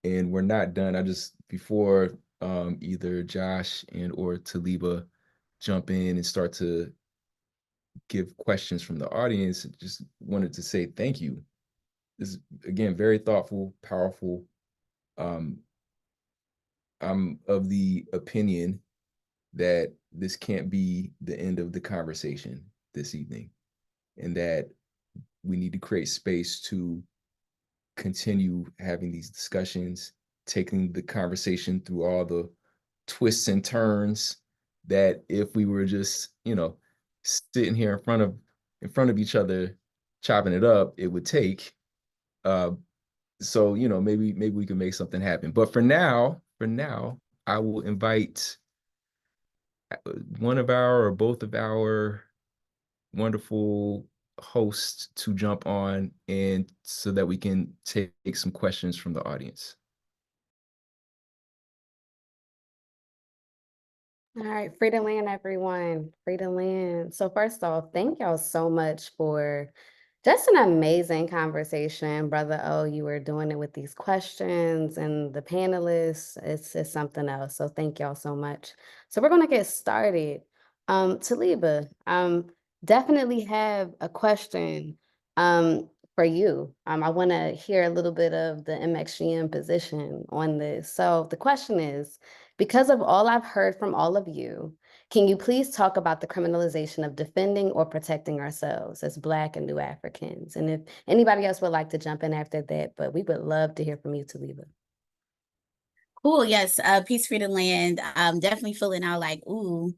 and we're not done. I just before either Josh and or Taliba jump in and start to give questions from the audience, just wanted to say thank you. This is again very thoughtful, powerful. I'm of the opinion that this can't be the end of the conversation this evening, and that we need to create space to continue having these discussions, taking the conversation through all the twists and turns that if we were just, sitting here in front of each other, chopping it up, it would take. So, maybe we can make something happen. But for now, I will invite one of our or both of our wonderful hosts to jump on, and so that we can take some questions from the audience. All right, free to land, everyone. Free to land. So first off, thank y'all so much for just an amazing conversation. Brother O, you were doing it with these questions, and the panelists, it's something else. So thank y'all so much. So we're gonna get started. Taliba, definitely have a question for you. I want to hear a little bit of the MXGM position on this. So the question is, because of all I've heard from all of you, can you please talk about the criminalization of defending or protecting ourselves as Black and New Africans? And if anybody else would like to jump in after that, but we would love to hear from you, Taliba. Cool. Yes. Peace, freedom, land. Definitely feeling out like, ooh,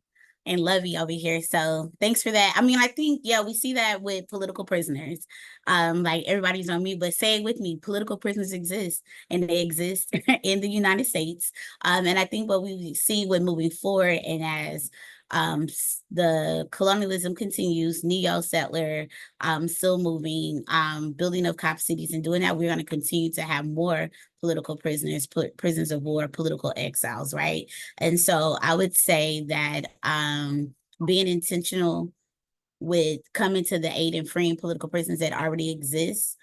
and lovey over here. So thanks for that. I mean, I think, yeah, we see that with political prisoners. Like everybody's on mute, but say it with me, political prisoners exist, and they exist in the United States. And I think what we see with moving forward, and as the colonialism continues, neo-settler, still moving, building of cop cities, and doing that, we're going to continue to have more political prisoners, prisoners of war, political exiles, right? And so I would say that being intentional with coming to the aid and freeing political prisoners that already exist,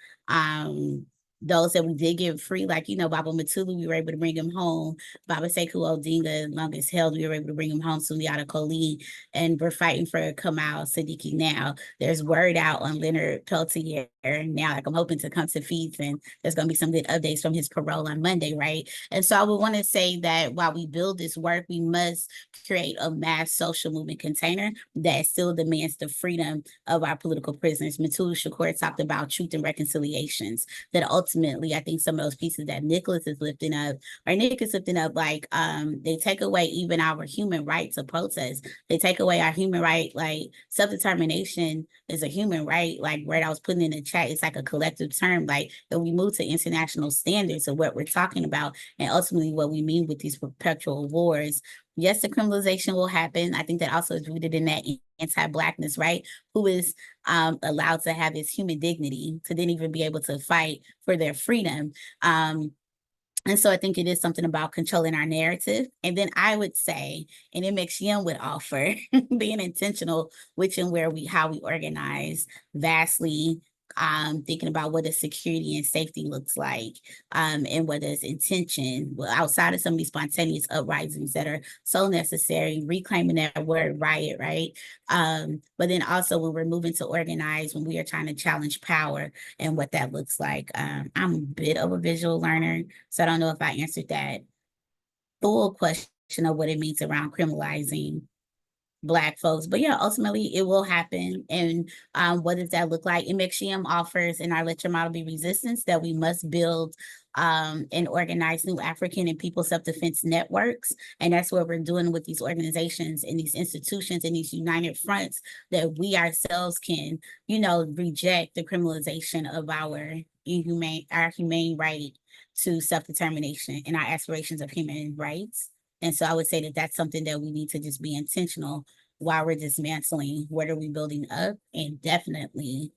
those that we did get free, like, Baba Matulu, we were able to bring him home. Baba Sekou Odinga, longest held, we were able to bring him home. Sundiata Koli, and we're fighting for Kamal Siddiqui now. There's word out on Leonard Peltier now, like I'm hoping to come to feeds, and there's going to be some good updates from his parole on Monday, right? And so I would want to say that while we build this work, we must create a mass social movement container that still demands the freedom of our political prisoners. Matulu Shakur talked about truth and reconciliations, that ultimately, I think some of those pieces that Nicholas is lifting up, or Nick is lifting up, like they take away even our human right to protest. They take away our human right, like self-determination is a human right, like where I was putting in the chat, it's like a collective term, like that we move to international standards of what we're talking about, and ultimately what we mean with these perpetual wars. Yes, the criminalization will happen. I think that also is rooted in that anti-blackness, right? Who is allowed to have his human dignity to then even be able to fight for their freedom. And so I think it is something about controlling our narrative. And then I would say, and MXGM would offer, being intentional, which and where how we organize, vastly thinking about what does security and safety looks like, and what is intention, well, outside of some of these spontaneous uprisings that are so necessary, reclaiming that word riot, right? But then also when we're moving to organize, when we are trying to challenge power and what that looks like. I'm a bit of a visual learner, so I don't know if I answered that full question of what it means around criminalizing Black folks. But yeah, ultimately it will happen. And what does that look like? MXGM offers in our lecture model Be Resistance that we must build and organize new African and people self-defense networks. And that's what we're doing with these organizations and these institutions and these united fronts, that we ourselves can, reject the criminalization of our humane right to self-determination and our aspirations of human rights. And so I would say that that's something that we need to just be intentional while we're dismantling. What are we building up? And definitely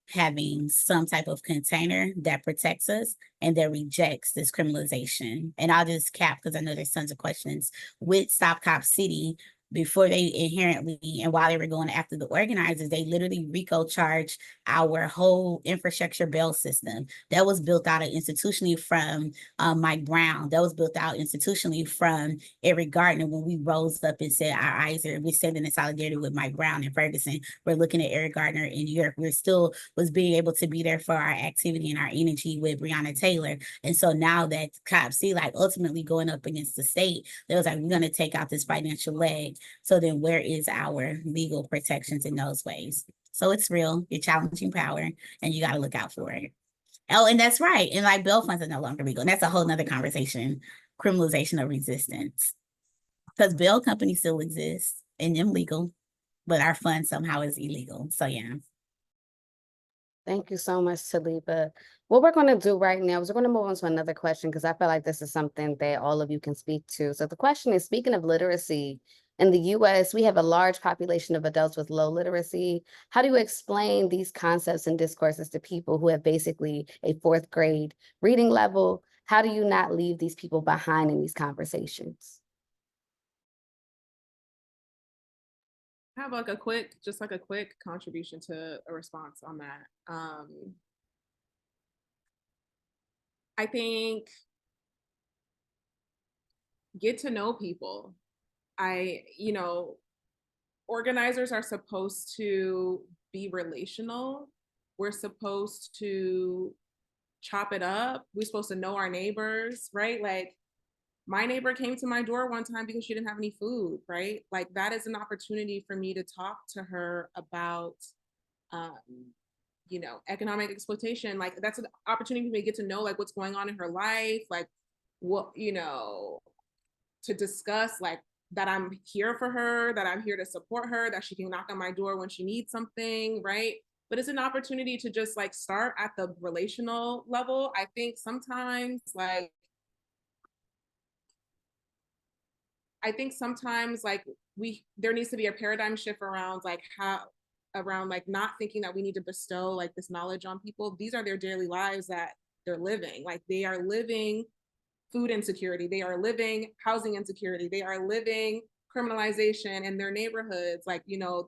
having some type of container that protects us and that rejects this criminalization. And I'll just cap, because I know there's tons of questions, with Stop Cop City. Before they inherently, and while they were going after the organizers, they literally RICO charged our whole infrastructure bail system that was built out institutionally from Mike Brown, that was built out institutionally from Eric Gardner. When we rose up and said our eyes are, we're standing in solidarity with Mike Brown and Ferguson, we're looking at Eric Gardner in New York, we're still was being able to be there for our activity and our energy with Breonna Taylor. And so now that cops see, like, ultimately going up against the state, they was like, we're going to take out this financial leg. So then where is our legal protections in those ways? So it's real. You're challenging power, and you got to look out for it. Oh, and that's right. And like bail funds are no longer legal. And that's a whole nother conversation, criminalization of resistance. Because bail companies still exist and them legal, but our fund somehow is illegal. So yeah. Thank you so much, Taliba. What we're going to do right now is we're going to move on to another question because I feel like this is something that all of you can speak to. So the question is, speaking of literacy, in the US, we have a large population of adults with low literacy. How do you explain these concepts and discourses to people who have basically a fourth grade reading level? How do you not leave these people behind in these conversations? I have like a quick contribution to a response on that. I think get to know people. Organizers are supposed to be relational. We're supposed to chop it up. We're supposed to know our neighbors, right? Like my neighbor came to my door one time because she didn't have any food, right? Like that is an opportunity for me to talk to her about, economic exploitation. Like that's an opportunity for me to get to know like what's going on in her life, like what, to discuss like that I'm here for her, that I'm here to support her, that she can knock on my door when she needs something, right? But it's an opportunity to just like start at the relational level. I think sometimes there needs to be a paradigm shift around not thinking that we need to bestow like this knowledge on people. These are their daily lives that they're living. Like they are living food insecurity, they are living housing insecurity, they are living criminalization in their neighborhoods, like the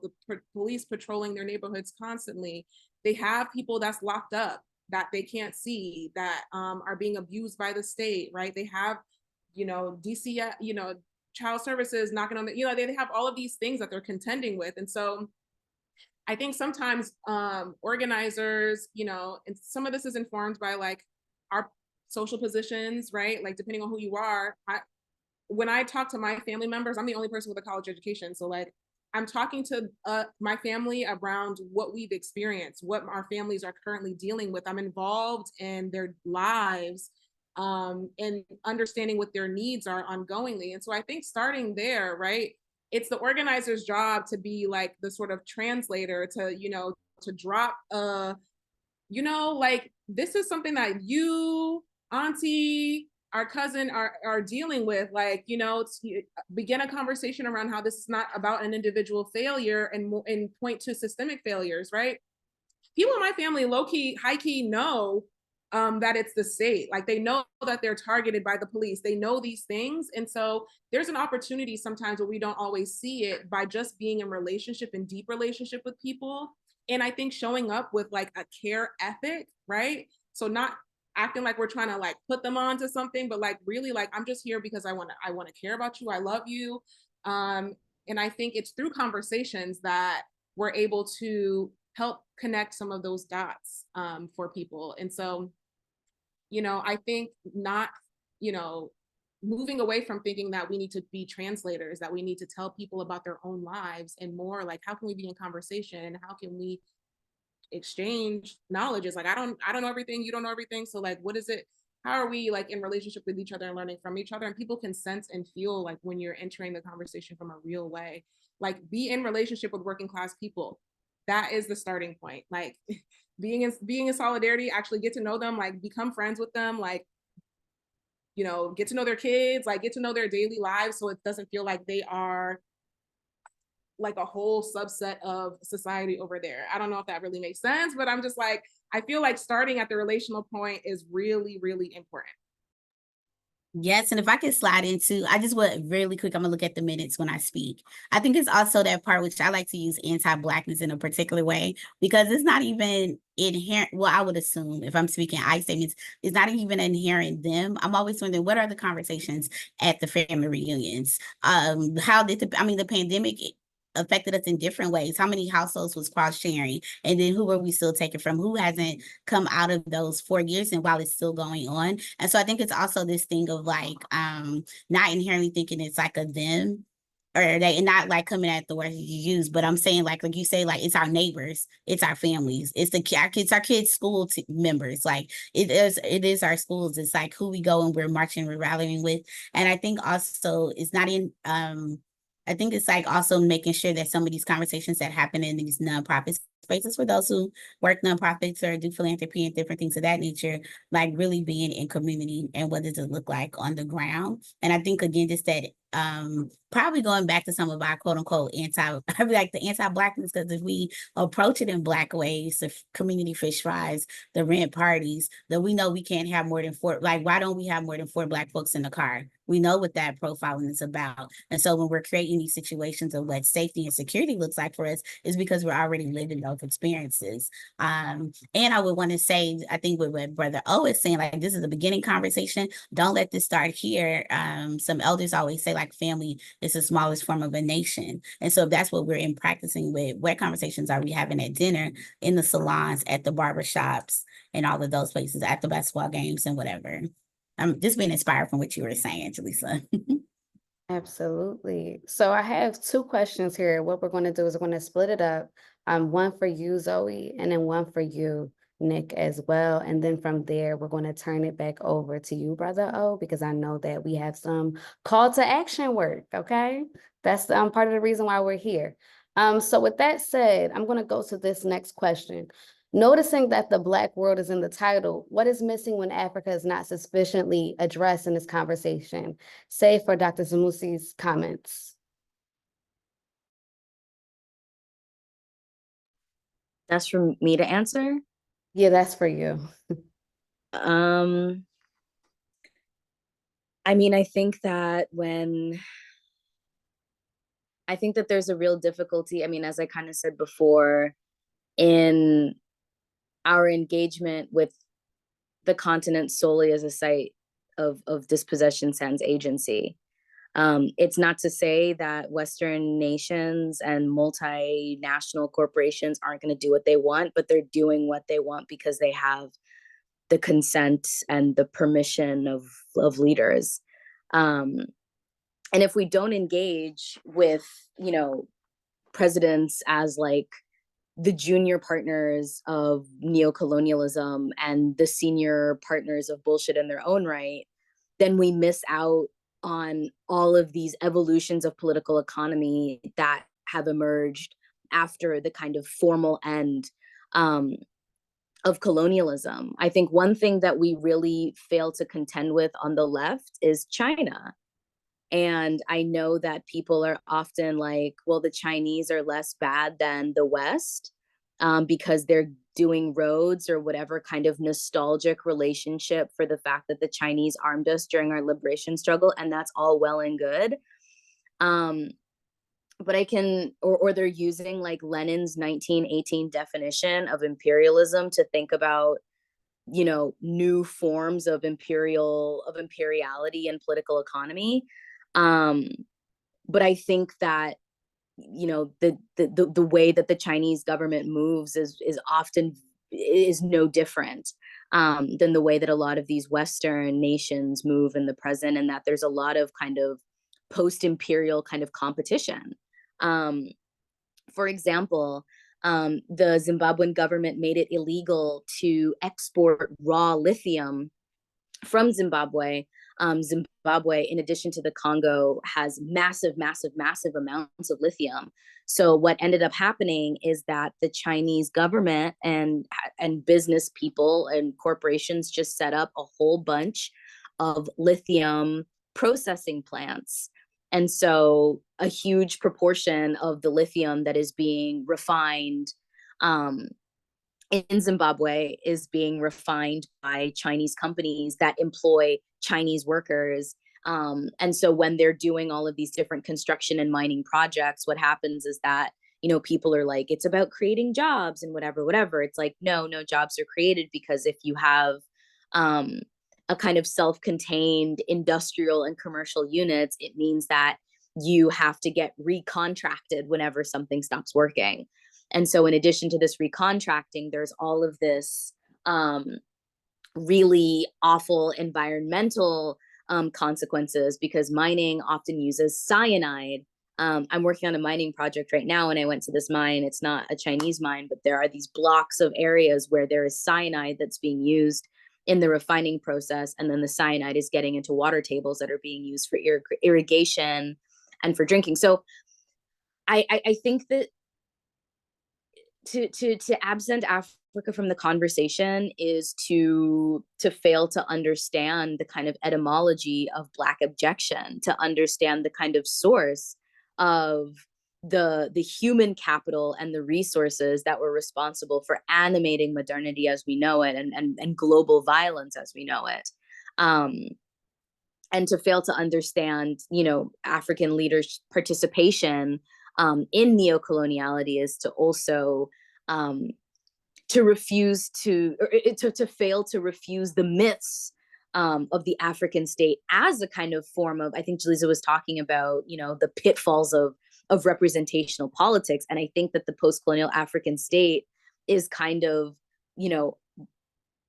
police patrolling their neighborhoods constantly. They have people that's locked up that they can't see, that are being abused by the state, right? They have DC, child services knocking on they have all of these things that they're contending with. And so I think sometimes organizers, and some of this is informed by like our social positions, right? Like depending on who you are, when I talk to my family members, I'm the only person with a college education. So like I'm talking to my family around what we've experienced, what our families are currently dealing with. I'm involved in their lives and understanding what their needs are ongoingly. And so I think starting there, right? It's the organizer's job to be like the sort of translator to drop like this is something that you, auntie, our cousin are dealing with, like, begin a conversation around how this is not about an individual failure and point to systemic failures, right? People in my family low-key, high-key know that it's the state. Like they know that they're targeted by the police. They know these things. And so there's an opportunity sometimes where we don't always see it by just being in relationship and deep relationship with people. And I think showing up with like a care ethic, right? So not acting like we're trying to like put them onto something, but like really like I'm just here because I want to care about you. I love you. And I think it's through conversations that we're able to help connect some of those dots for people. And so, I think not, moving away from thinking that we need to be translators, that we need to tell people about their own lives, and more like how can we be in conversation and how can we exchange knowledge? Is like I don't know everything, you don't know everything, so like what is it, how are we like in relationship with each other and learning from each other? And people can sense and feel like when you're entering the conversation from a real way. Like be in relationship with working class people. That is the starting point. Like being in solidarity, actually get to know them, like become friends with them, like get to know their kids, like get to know their daily lives, so it doesn't feel like they are like a whole subset of society over there. I don't know if that really makes sense, but I'm just like, I feel like starting at the relational point is really, really important. Yes, and if I could slide into, I just would really quick, I'm gonna look at the minutes when I speak. I think it's also that part which I like to use anti-blackness in a particular way, because it's not even inherent. Well, I would assume if I'm speaking I statements, it's not even inherent them. I'm always wondering what are the conversations at the family reunions? How did the pandemic affected us in different ways? How many households was cross-sharing? And then who were we still taking from? Who hasn't come out of those 4 years and while it's still going on? And so I think it's also this thing of like not inherently thinking it's like a them or they, and not like coming at the word you use, but I'm saying like you say, like it's our neighbors, it's our families, it's our kids school members, like it is our schools. It's like who we go and we're marching, we're rallying with. And I think also it's not in I think it's like also making sure that some of these conversations that happen in these nonprofit spaces for those who work nonprofits or do philanthropy and different things of that nature, like really being in community and what does it look like on the ground. And I think again, just that probably going back to some of our quote unquote the anti-blackness, because if we approach it in Black ways, the community fish fries, the rent parties, then we know we can't have more than four, like why don't we have more than 4 Black folks in the car? We know what that profiling is about. And so when we're creating these situations of what safety and security looks like for us, is because we're already living those experiences. And I would want to say, I think what Brother O is saying, like this is a beginning conversation. Don't let this start here. Some elders always say like family is the smallest form of a nation. And so if that's what we're in practicing with, what conversations are we having at dinner, in the salons, at the barbershops, and all of those places, at the basketball games and whatever. I'm just being inspired from what you were saying, Jaleesa. Absolutely. So I have 2 questions here. What we're going to do is we're going to split it up. One for you, Zoe, and then one for you, Nick, as well. And then from there, we're going to turn it back over to you, Brother O, because I know that we have some call to action work, okay? That's part of the reason why we're here. So with that said, I'm going to go to this next question. Noticing that the Black world is in the title, what is missing when Africa is not sufficiently addressed in this conversation? Say for Dr. Sanusi's comments. That's for me to answer? Yeah, that's for you. I mean, I think that there's a real difficulty. I mean, as I kind of said before, in our engagement with the continent solely as a site of dispossession sans agency. It's not to say that Western nations and multinational corporations aren't going to do what they want, but they're doing what they want because they have the consent and the permission of leaders. And if we don't engage with, presidents as like the junior partners of neocolonialism and the senior partners of bullshit in their own right, then we miss out on all of these evolutions of political economy that have emerged after the kind of formal end of colonialism. I think one thing that we really fail to contend with on the left is China. And I know that people are often like, well, the Chinese are less bad than the West because they're doing roads or whatever kind of nostalgic relationship for the fact that the Chinese armed us during our liberation struggle. And that's all well and good. But I can, or they're using like Lenin's 1918 definition of imperialism to think about, new forms of imperiality and political economy. But I think that, the way that the Chinese government moves is often no different than the way that a lot of these Western nations move in the present, and that there's a lot of kind of post-imperial kind of competition. For example, the Zimbabwean government made it illegal to export raw lithium from Zimbabwe. Zimbabwe, in addition to the Congo, has massive amounts of lithium. So what ended up happening is that the Chinese government and business people and corporations just set up a whole bunch of lithium processing plants. And so a huge proportion of the lithium that is being refined in Zimbabwe is being refined by Chinese companies that employ Chinese workers. And so when they're doing all of these different construction and mining projects, what happens is that, people are like, it's about creating jobs and whatever. It's like, no jobs are created because if you have a kind of self-contained industrial and commercial units, it means that you have to get recontracted whenever something stops working. And so in addition to this recontracting, there's all of this really awful environmental consequences because mining often uses cyanide. I'm working on a mining project right now, and I went to this mine. It's not a Chinese mine, but there are these blocks of areas where there is cyanide that's being used in the refining process, and then the cyanide is getting into water tables that are being used for irrigation and for drinking. So I think that to absent Africa from the conversation is to fail to understand the kind of etymology of Black objection, to understand the kind of source of the human capital and the resources that were responsible for animating modernity as we know it, and global violence as we know it. And to fail to understand, African leaders' participation in neocoloniality is to also to refuse to fail to refuse the myths of the African state as a kind of form of, I think Jaleesa was talking about, the pitfalls of representational politics. And I think that the post-colonial African state is kind of,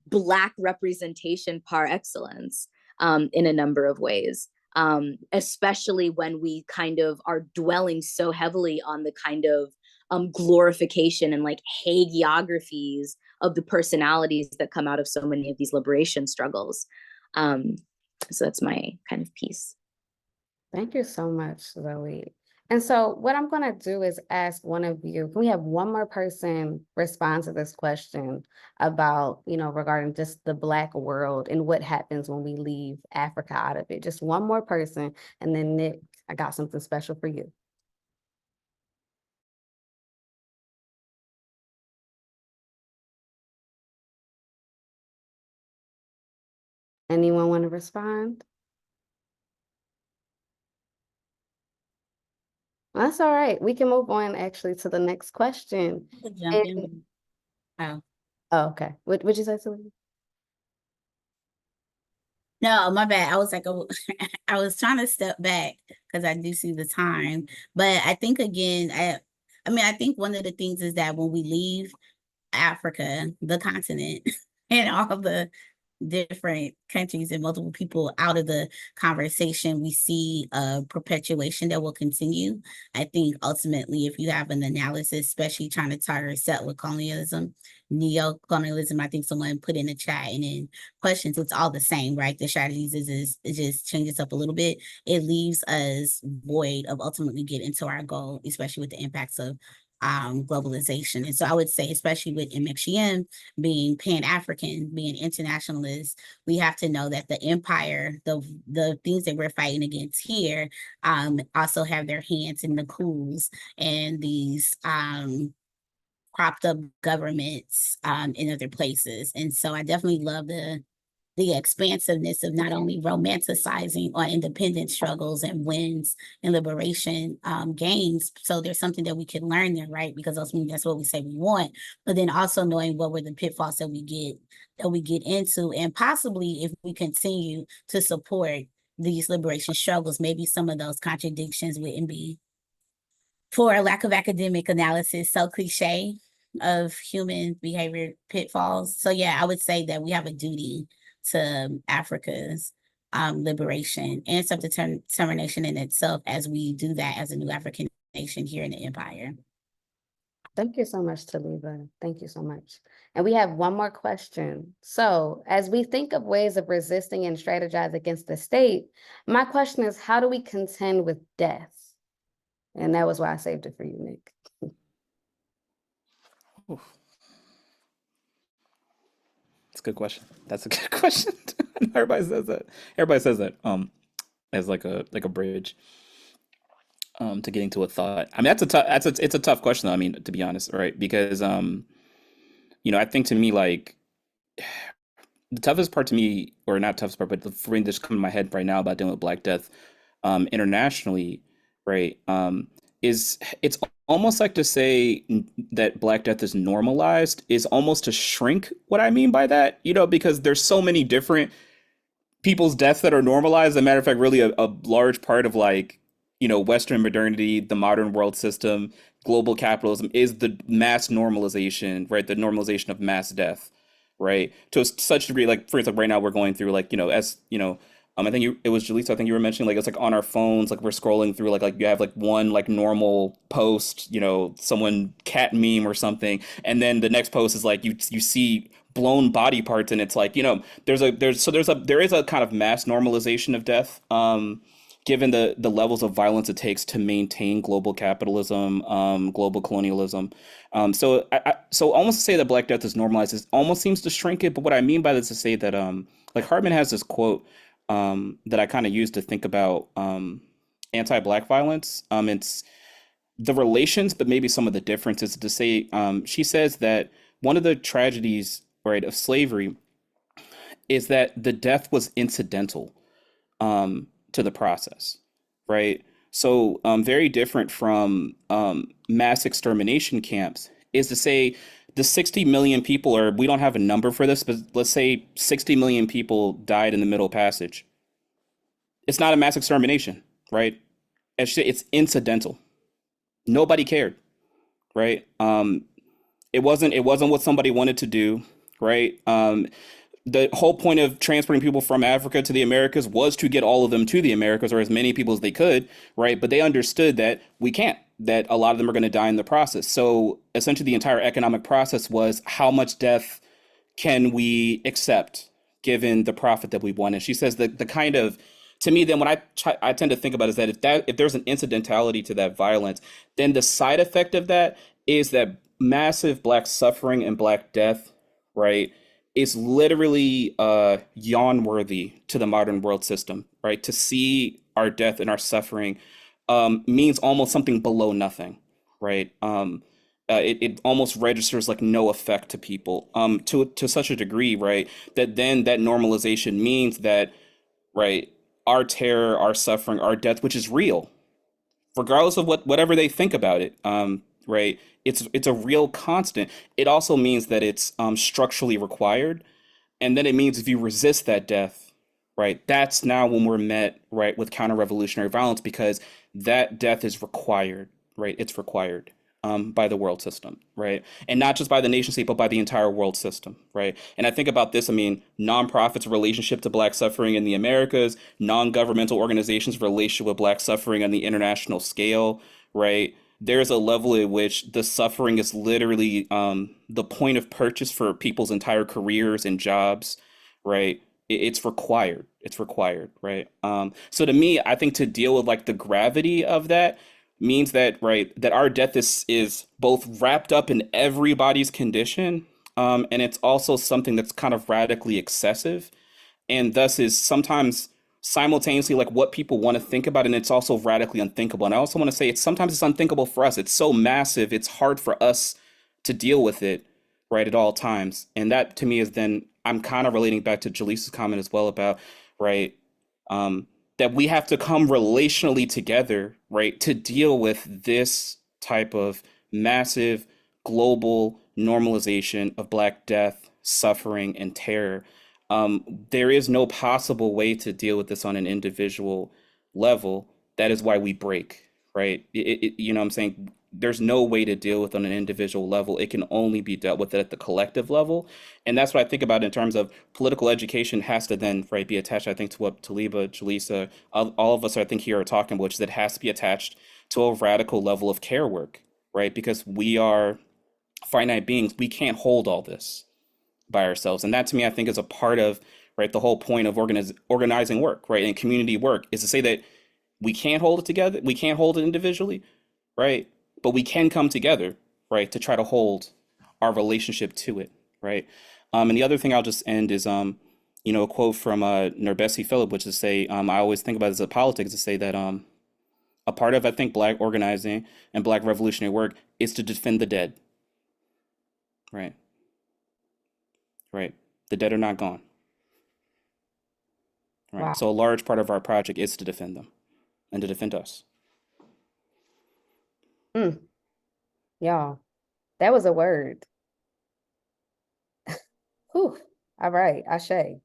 Black representation par excellence in a number of ways, especially when we kind of are dwelling so heavily on the kind of glorification and like hagiographies of the personalities that come out of so many of these liberation struggles. So that's my kind of piece. Thank you so much, Zoe. And so what I'm going to do is ask one of you, can we have one more person respond to this question about, regarding just the Black world and what happens when we leave Africa out of it? Just one more person. And then Nick, I got something special for you. Anyone want to respond? That's all right. We can move on actually to the next question. Jump in. Oh, okay. What would you say, Celine? no, my bad. I was like, I was trying to step back because I do see the time. But I think again, I think one of the things is that when we leave Africa, the continent, and all the different countries and multiple people out of the conversation, we see a perpetuation that will continue. I think ultimately, if you have an analysis, especially trying to target settler-colonialism, neocolonialism, I think someone put in the chat and in questions, it's all the same, right? The strategies is it just changes up a little bit. It leaves us void of ultimately getting to our goal, especially with the impacts of globalization. And so I would say, especially with MXGM being Pan-African, being internationalist, we have to know that the empire, the things that we're fighting against here, also have their hands in the coups and these propped up governments in other places. And so I definitely love the expansiveness of not only romanticizing on independent struggles and wins and liberation gains. So there's something that we can learn there, right? Because ultimately that's what we say we want, but then also knowing what were the pitfalls that we get into, and possibly if we continue to support these liberation struggles, maybe some of those contradictions wouldn't be, for a lack of academic analysis, so cliche of human behavior pitfalls. So yeah, I would say that we have a duty to Africa's liberation and self-determination in itself as we do that as a new African nation here in the empire. Thank you so much, Taliba. Thank you so much. And we have one more question. So as we think of ways of resisting and strategize against the state, my question is, how do we contend with death? And that was why I saved it for you, Nick. Oof. That's a good question. That's a good question. Everybody says that. Everybody says that as like a bridge to getting to a thought. I mean, it's a tough question though, I mean, to be honest, right? Because I think to me, like, the toughest part to me, or not toughest part, but the thing that's coming to my head right now about dealing with Black Death internationally, right, is it's almost like to say that Black Death is normalized is almost to shrink what I mean by that, because there's so many different people's deaths that are normalized. As a matter of fact, really a large part of Western modernity, the modern world system, global capitalism is the mass normalization, right? The normalization of mass death, right? To such degree, like for example, right now we're going through I think it was Jaleesa, I think you were mentioning it's like on our phones, like we're scrolling through like you have like one like normal post, someone cat meme or something, and then the next post is like you see blown body parts, and it's like there is a kind of mass normalization of death. given the levels of violence it takes to maintain global capitalism, global colonialism. So almost to say that Black death is normalized, it almost seems to shrink it. But what I mean by this is to say that like Hartman has this quote that I kind of use to think about anti-Black violence. It's the relations, but maybe some of the differences. To say, she says that one of the tragedies, right, of slavery is that the death was incidental to the process, right? So very different from mass extermination camps is to say the 60 million people, or we don't have a number for this, but let's say 60 million people died in the Middle Passage. It's not a mass extermination, right? It's incidental. Nobody cared, right? It wasn't what somebody wanted to do, right? The whole point of transporting people from Africa to the Americas was to get all of them to the Americas, or as many people as they could, right? But they understood that we can't, that a lot of them are going to die in the process. So essentially the entire economic process was how much death can we accept given the profit that we want. And she says that the kind of, to me, then what I tend to think about is that if there's an incidentality to that violence, then the side effect of that is that massive Black suffering and Black death, right, is literally yawn worthy to the modern world system, right? To see our death and our suffering means almost something below nothing, right? It almost registers like no effect to people to such a degree, right? That then that normalization means that, right, our terror, our suffering, our death, which is real, regardless of whatever they think about it, right? It's a real constant. It also means that it's structurally required, and then it means if you resist that death, right, that's now when we're met, right, with counter-revolutionary violence, because that death is required, right? It's required by the world system, right? And not just by the nation state, but by the entire world system, right? And I think about this, I mean, nonprofits' relationship to Black suffering in the Americas, non-governmental organizations' relationship with Black suffering on the international scale, right? There's a level at which the suffering is literally the point of purchase for people's entire careers and jobs, right? It's required. It's required, right? So to me, I think to deal with like the gravity of that means that, right, that our death is both wrapped up in everybody's condition, and it's also something that's kind of radically excessive, and thus is sometimes simultaneously like what people want to think about, and it's also radically unthinkable. And I also want to say it's unthinkable for us. It's so massive, it's hard for us to deal with it, right, at all times. And that to me is then I'm kind of relating back to Jaleesa's comment as well about, right, that we have to come relationally together, right, to deal with this type of massive global normalization of Black death, suffering, and terror. There is no possible way to deal with this on an individual level. That is why we break, right? You know what I'm saying? There's no way to deal with on an individual level. It can only be dealt with at the collective level. And that's what I think about in terms of political education has to then, right, be attached, I think, to what Taliba, Jaleesa, all of us, I think, here are talking about, which is it has to be attached to a radical level of care work, right? Because we are finite beings. We can't hold all this by ourselves. And that to me, I think is a part of, right, the whole point of organizing work, right, and community work is to say that we can't hold it together. We can't hold it individually, right? But we can come together, right, to try to hold our relationship to it, right? And the other thing I'll just end is, a quote from Nerbesi Philip, which is say, I always think about it as a politics to say that a part of, I think, Black organizing and Black revolutionary work is to defend the dead, right? Right. The dead are not gone. Right. Wow. So a large part of our project is to defend them and to defend us. Y'all, that was a word. Whew. All right, Ashe.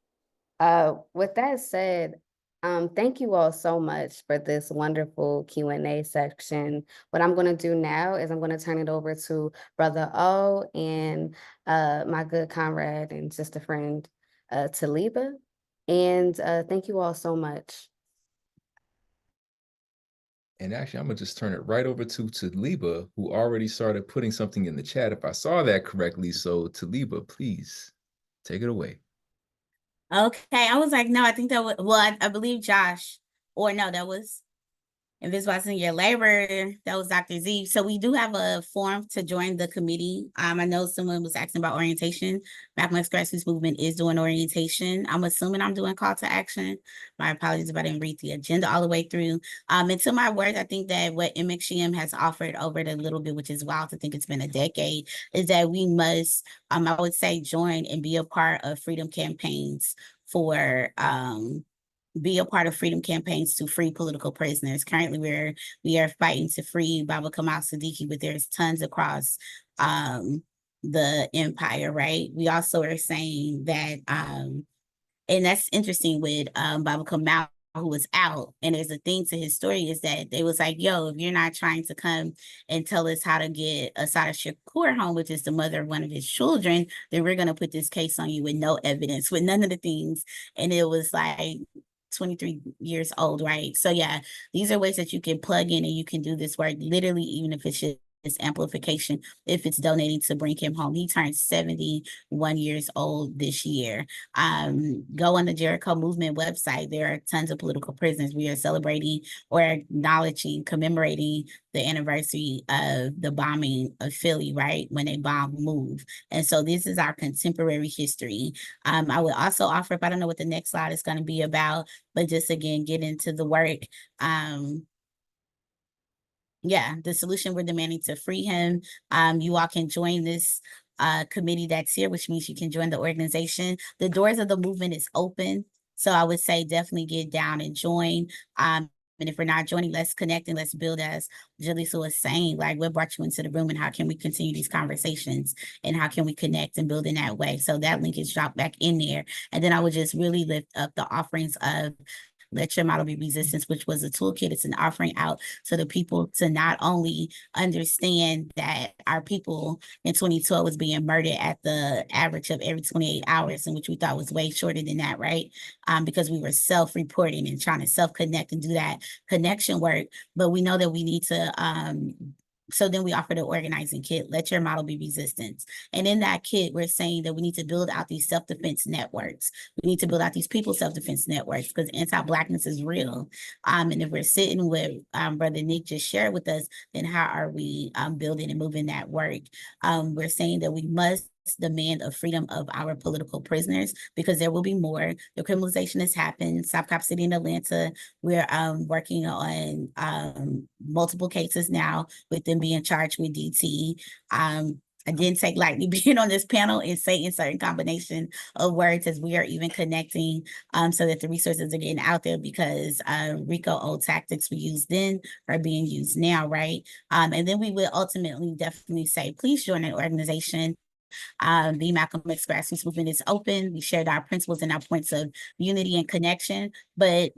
With that said, thank you all so much for this wonderful Q&A section. What I'm going to do now is I'm going to turn it over to Brother O and my good comrade and sister friend, Taliba. And thank you all so much. And actually, I'm gonna just turn it right over to Taliba, who already started putting something in the chat, if I saw that correctly. So Taliba, please take it away. Okay, I was like, no, I think that was, well, I believe Josh or no, that was Invisible Senior Labor. That was Dr. Z. So we do have a form to join the committee. I know someone was asking about orientation. Backlash Grassroots Movement is doing orientation. I'm assuming I'm doing call to action. My apologies if I didn't read the agenda all the way through. And to my words, I think that what MXGM has offered over the little bit, which is wild to think it's been a decade, is that we must, I would say, join and be a part of freedom campaigns for be a part of freedom campaigns to free political prisoners. Currently, we are fighting to free Baba Kamal Siddiqui, but there's tons across the empire, right? We also are saying that, and that's interesting with Baba Kamal, who was out. And there's a thing to his story is that they was like, yo, if you're not trying to come and tell us how to get Asada Shakur home, which is the mother of one of his children, then we're going to put this case on you with no evidence, with none of the things. And it was like, 23 years old, right? So yeah, these are ways that you can plug in and you can do this work, literally, even if it's just amplification, if it's donating to bring him home. He turned 71 years old this year. Go on the Jericho Movement website. There are tons of political prisoners. We are celebrating or acknowledging, commemorating the anniversary of the bombing of Philly, right? When they bombed Move. And so this is our contemporary history. I would also offer, if I don't know what the next slide is going to be about, but just again, get into the work. Yeah, the solution we're demanding to free him. You all can join this committee that's here, which means you can join the organization. The doors of the movement is open. So I would say definitely get down and join. And if we're not joining, let's connect and let's build, as Jalisa was saying, like what brought you into the room and how can we continue these conversations and how can we connect and build in that way. So that link is dropped back in there. And then I would just really lift up the offerings of Let Your Model Be Resistance, which was a toolkit. It's an offering out to the people to not only understand that our people in 2012 was being murdered at the average of every 28 hours, in which we thought was way shorter than that, right? Because we were self-reporting and trying to self-connect and do that connection work. But we know that we need to so then we offer the organizing kit, Let Your Model Be Resistance. And in that kit, we're saying that we need to build out these self-defense networks. We need to build out these people self-defense networks because anti-blackness is real. And if we're sitting with Brother Nick just shared with us, then how are we building and moving that work? We're saying that we must demand of freedom of our political prisoners because there will be more. The criminalization has happened. South Cop City in Atlanta, we're working on multiple cases now with them being charged with DT. I didn't take lightly being on this panel and saying certain combination of words as we are even connecting so that the resources are getting out there because RICO old tactics we used then are being used now, right? And then we will ultimately definitely say, please join an organization. The Malcolm X Grassroots Movement is open. We shared our principles and our points of unity and connection, but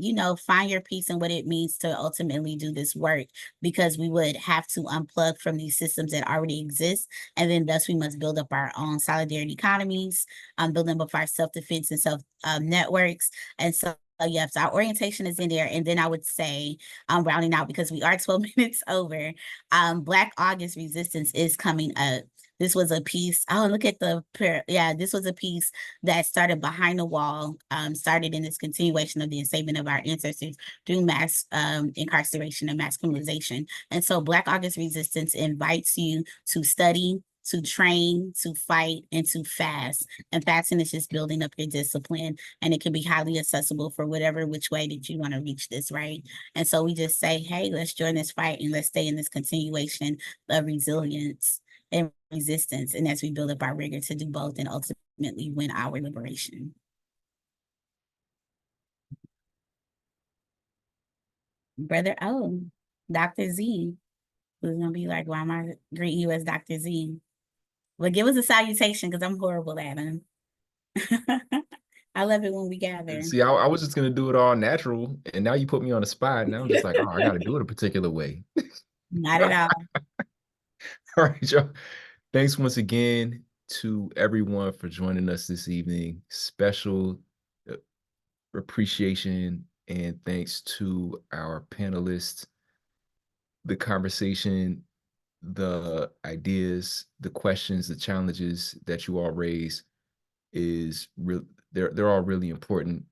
find your peace and what it means to ultimately do this work, because we would have to unplug from these systems that already exist, and then thus we must build up our own solidarity economies, building up our self-defense and self networks. And so yes, our orientation is in there. And then I would say, rounding out because we are 12 minutes over, Black August Resistance is coming up. This was a piece. Oh, look at this was a piece that started behind the wall, started in this continuation of the enslavement of our ancestors through mass incarceration and mass criminalization. And so Black August Resistance invites you to study, to train, to fight, and to fast. And fasting is just building up your discipline, and it can be highly accessible for which way that you want to reach this, right? And so we just say, hey, let's join this fight and let's stay in this continuation of resilience and resistance. And as we build up our rigor to do both and ultimately win our liberation. Brother Dr. Z, who's gonna be like, why am I greeting you as Dr. Z? Well, give us a salutation because I'm horrible at them. I love it when we gather. See, I was just gonna do it all natural, and now you put me on the spot, and I'm just like, oh, I gotta do it a particular way. Not at all. All right, y'all. Thanks once again to everyone for joining us this evening. Special appreciation and thanks to our panelists. The conversation, the ideas, the questions, the challenges that you all raise is real. They're all really important.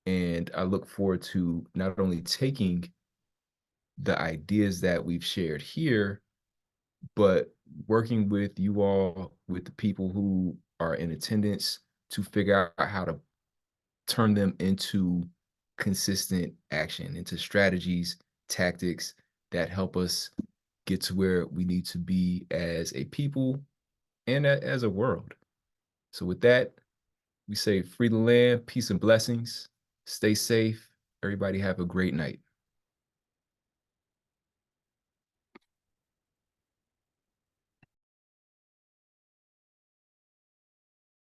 And I look forward to not only taking the ideas that we've shared here, but working with you all, with the people who are in attendance, to figure out how to turn them into consistent action, into strategies, tactics that help us get to where we need to be as a people and as a world. So with that, we say free the land, peace and blessings. Stay safe. Everybody have a great night.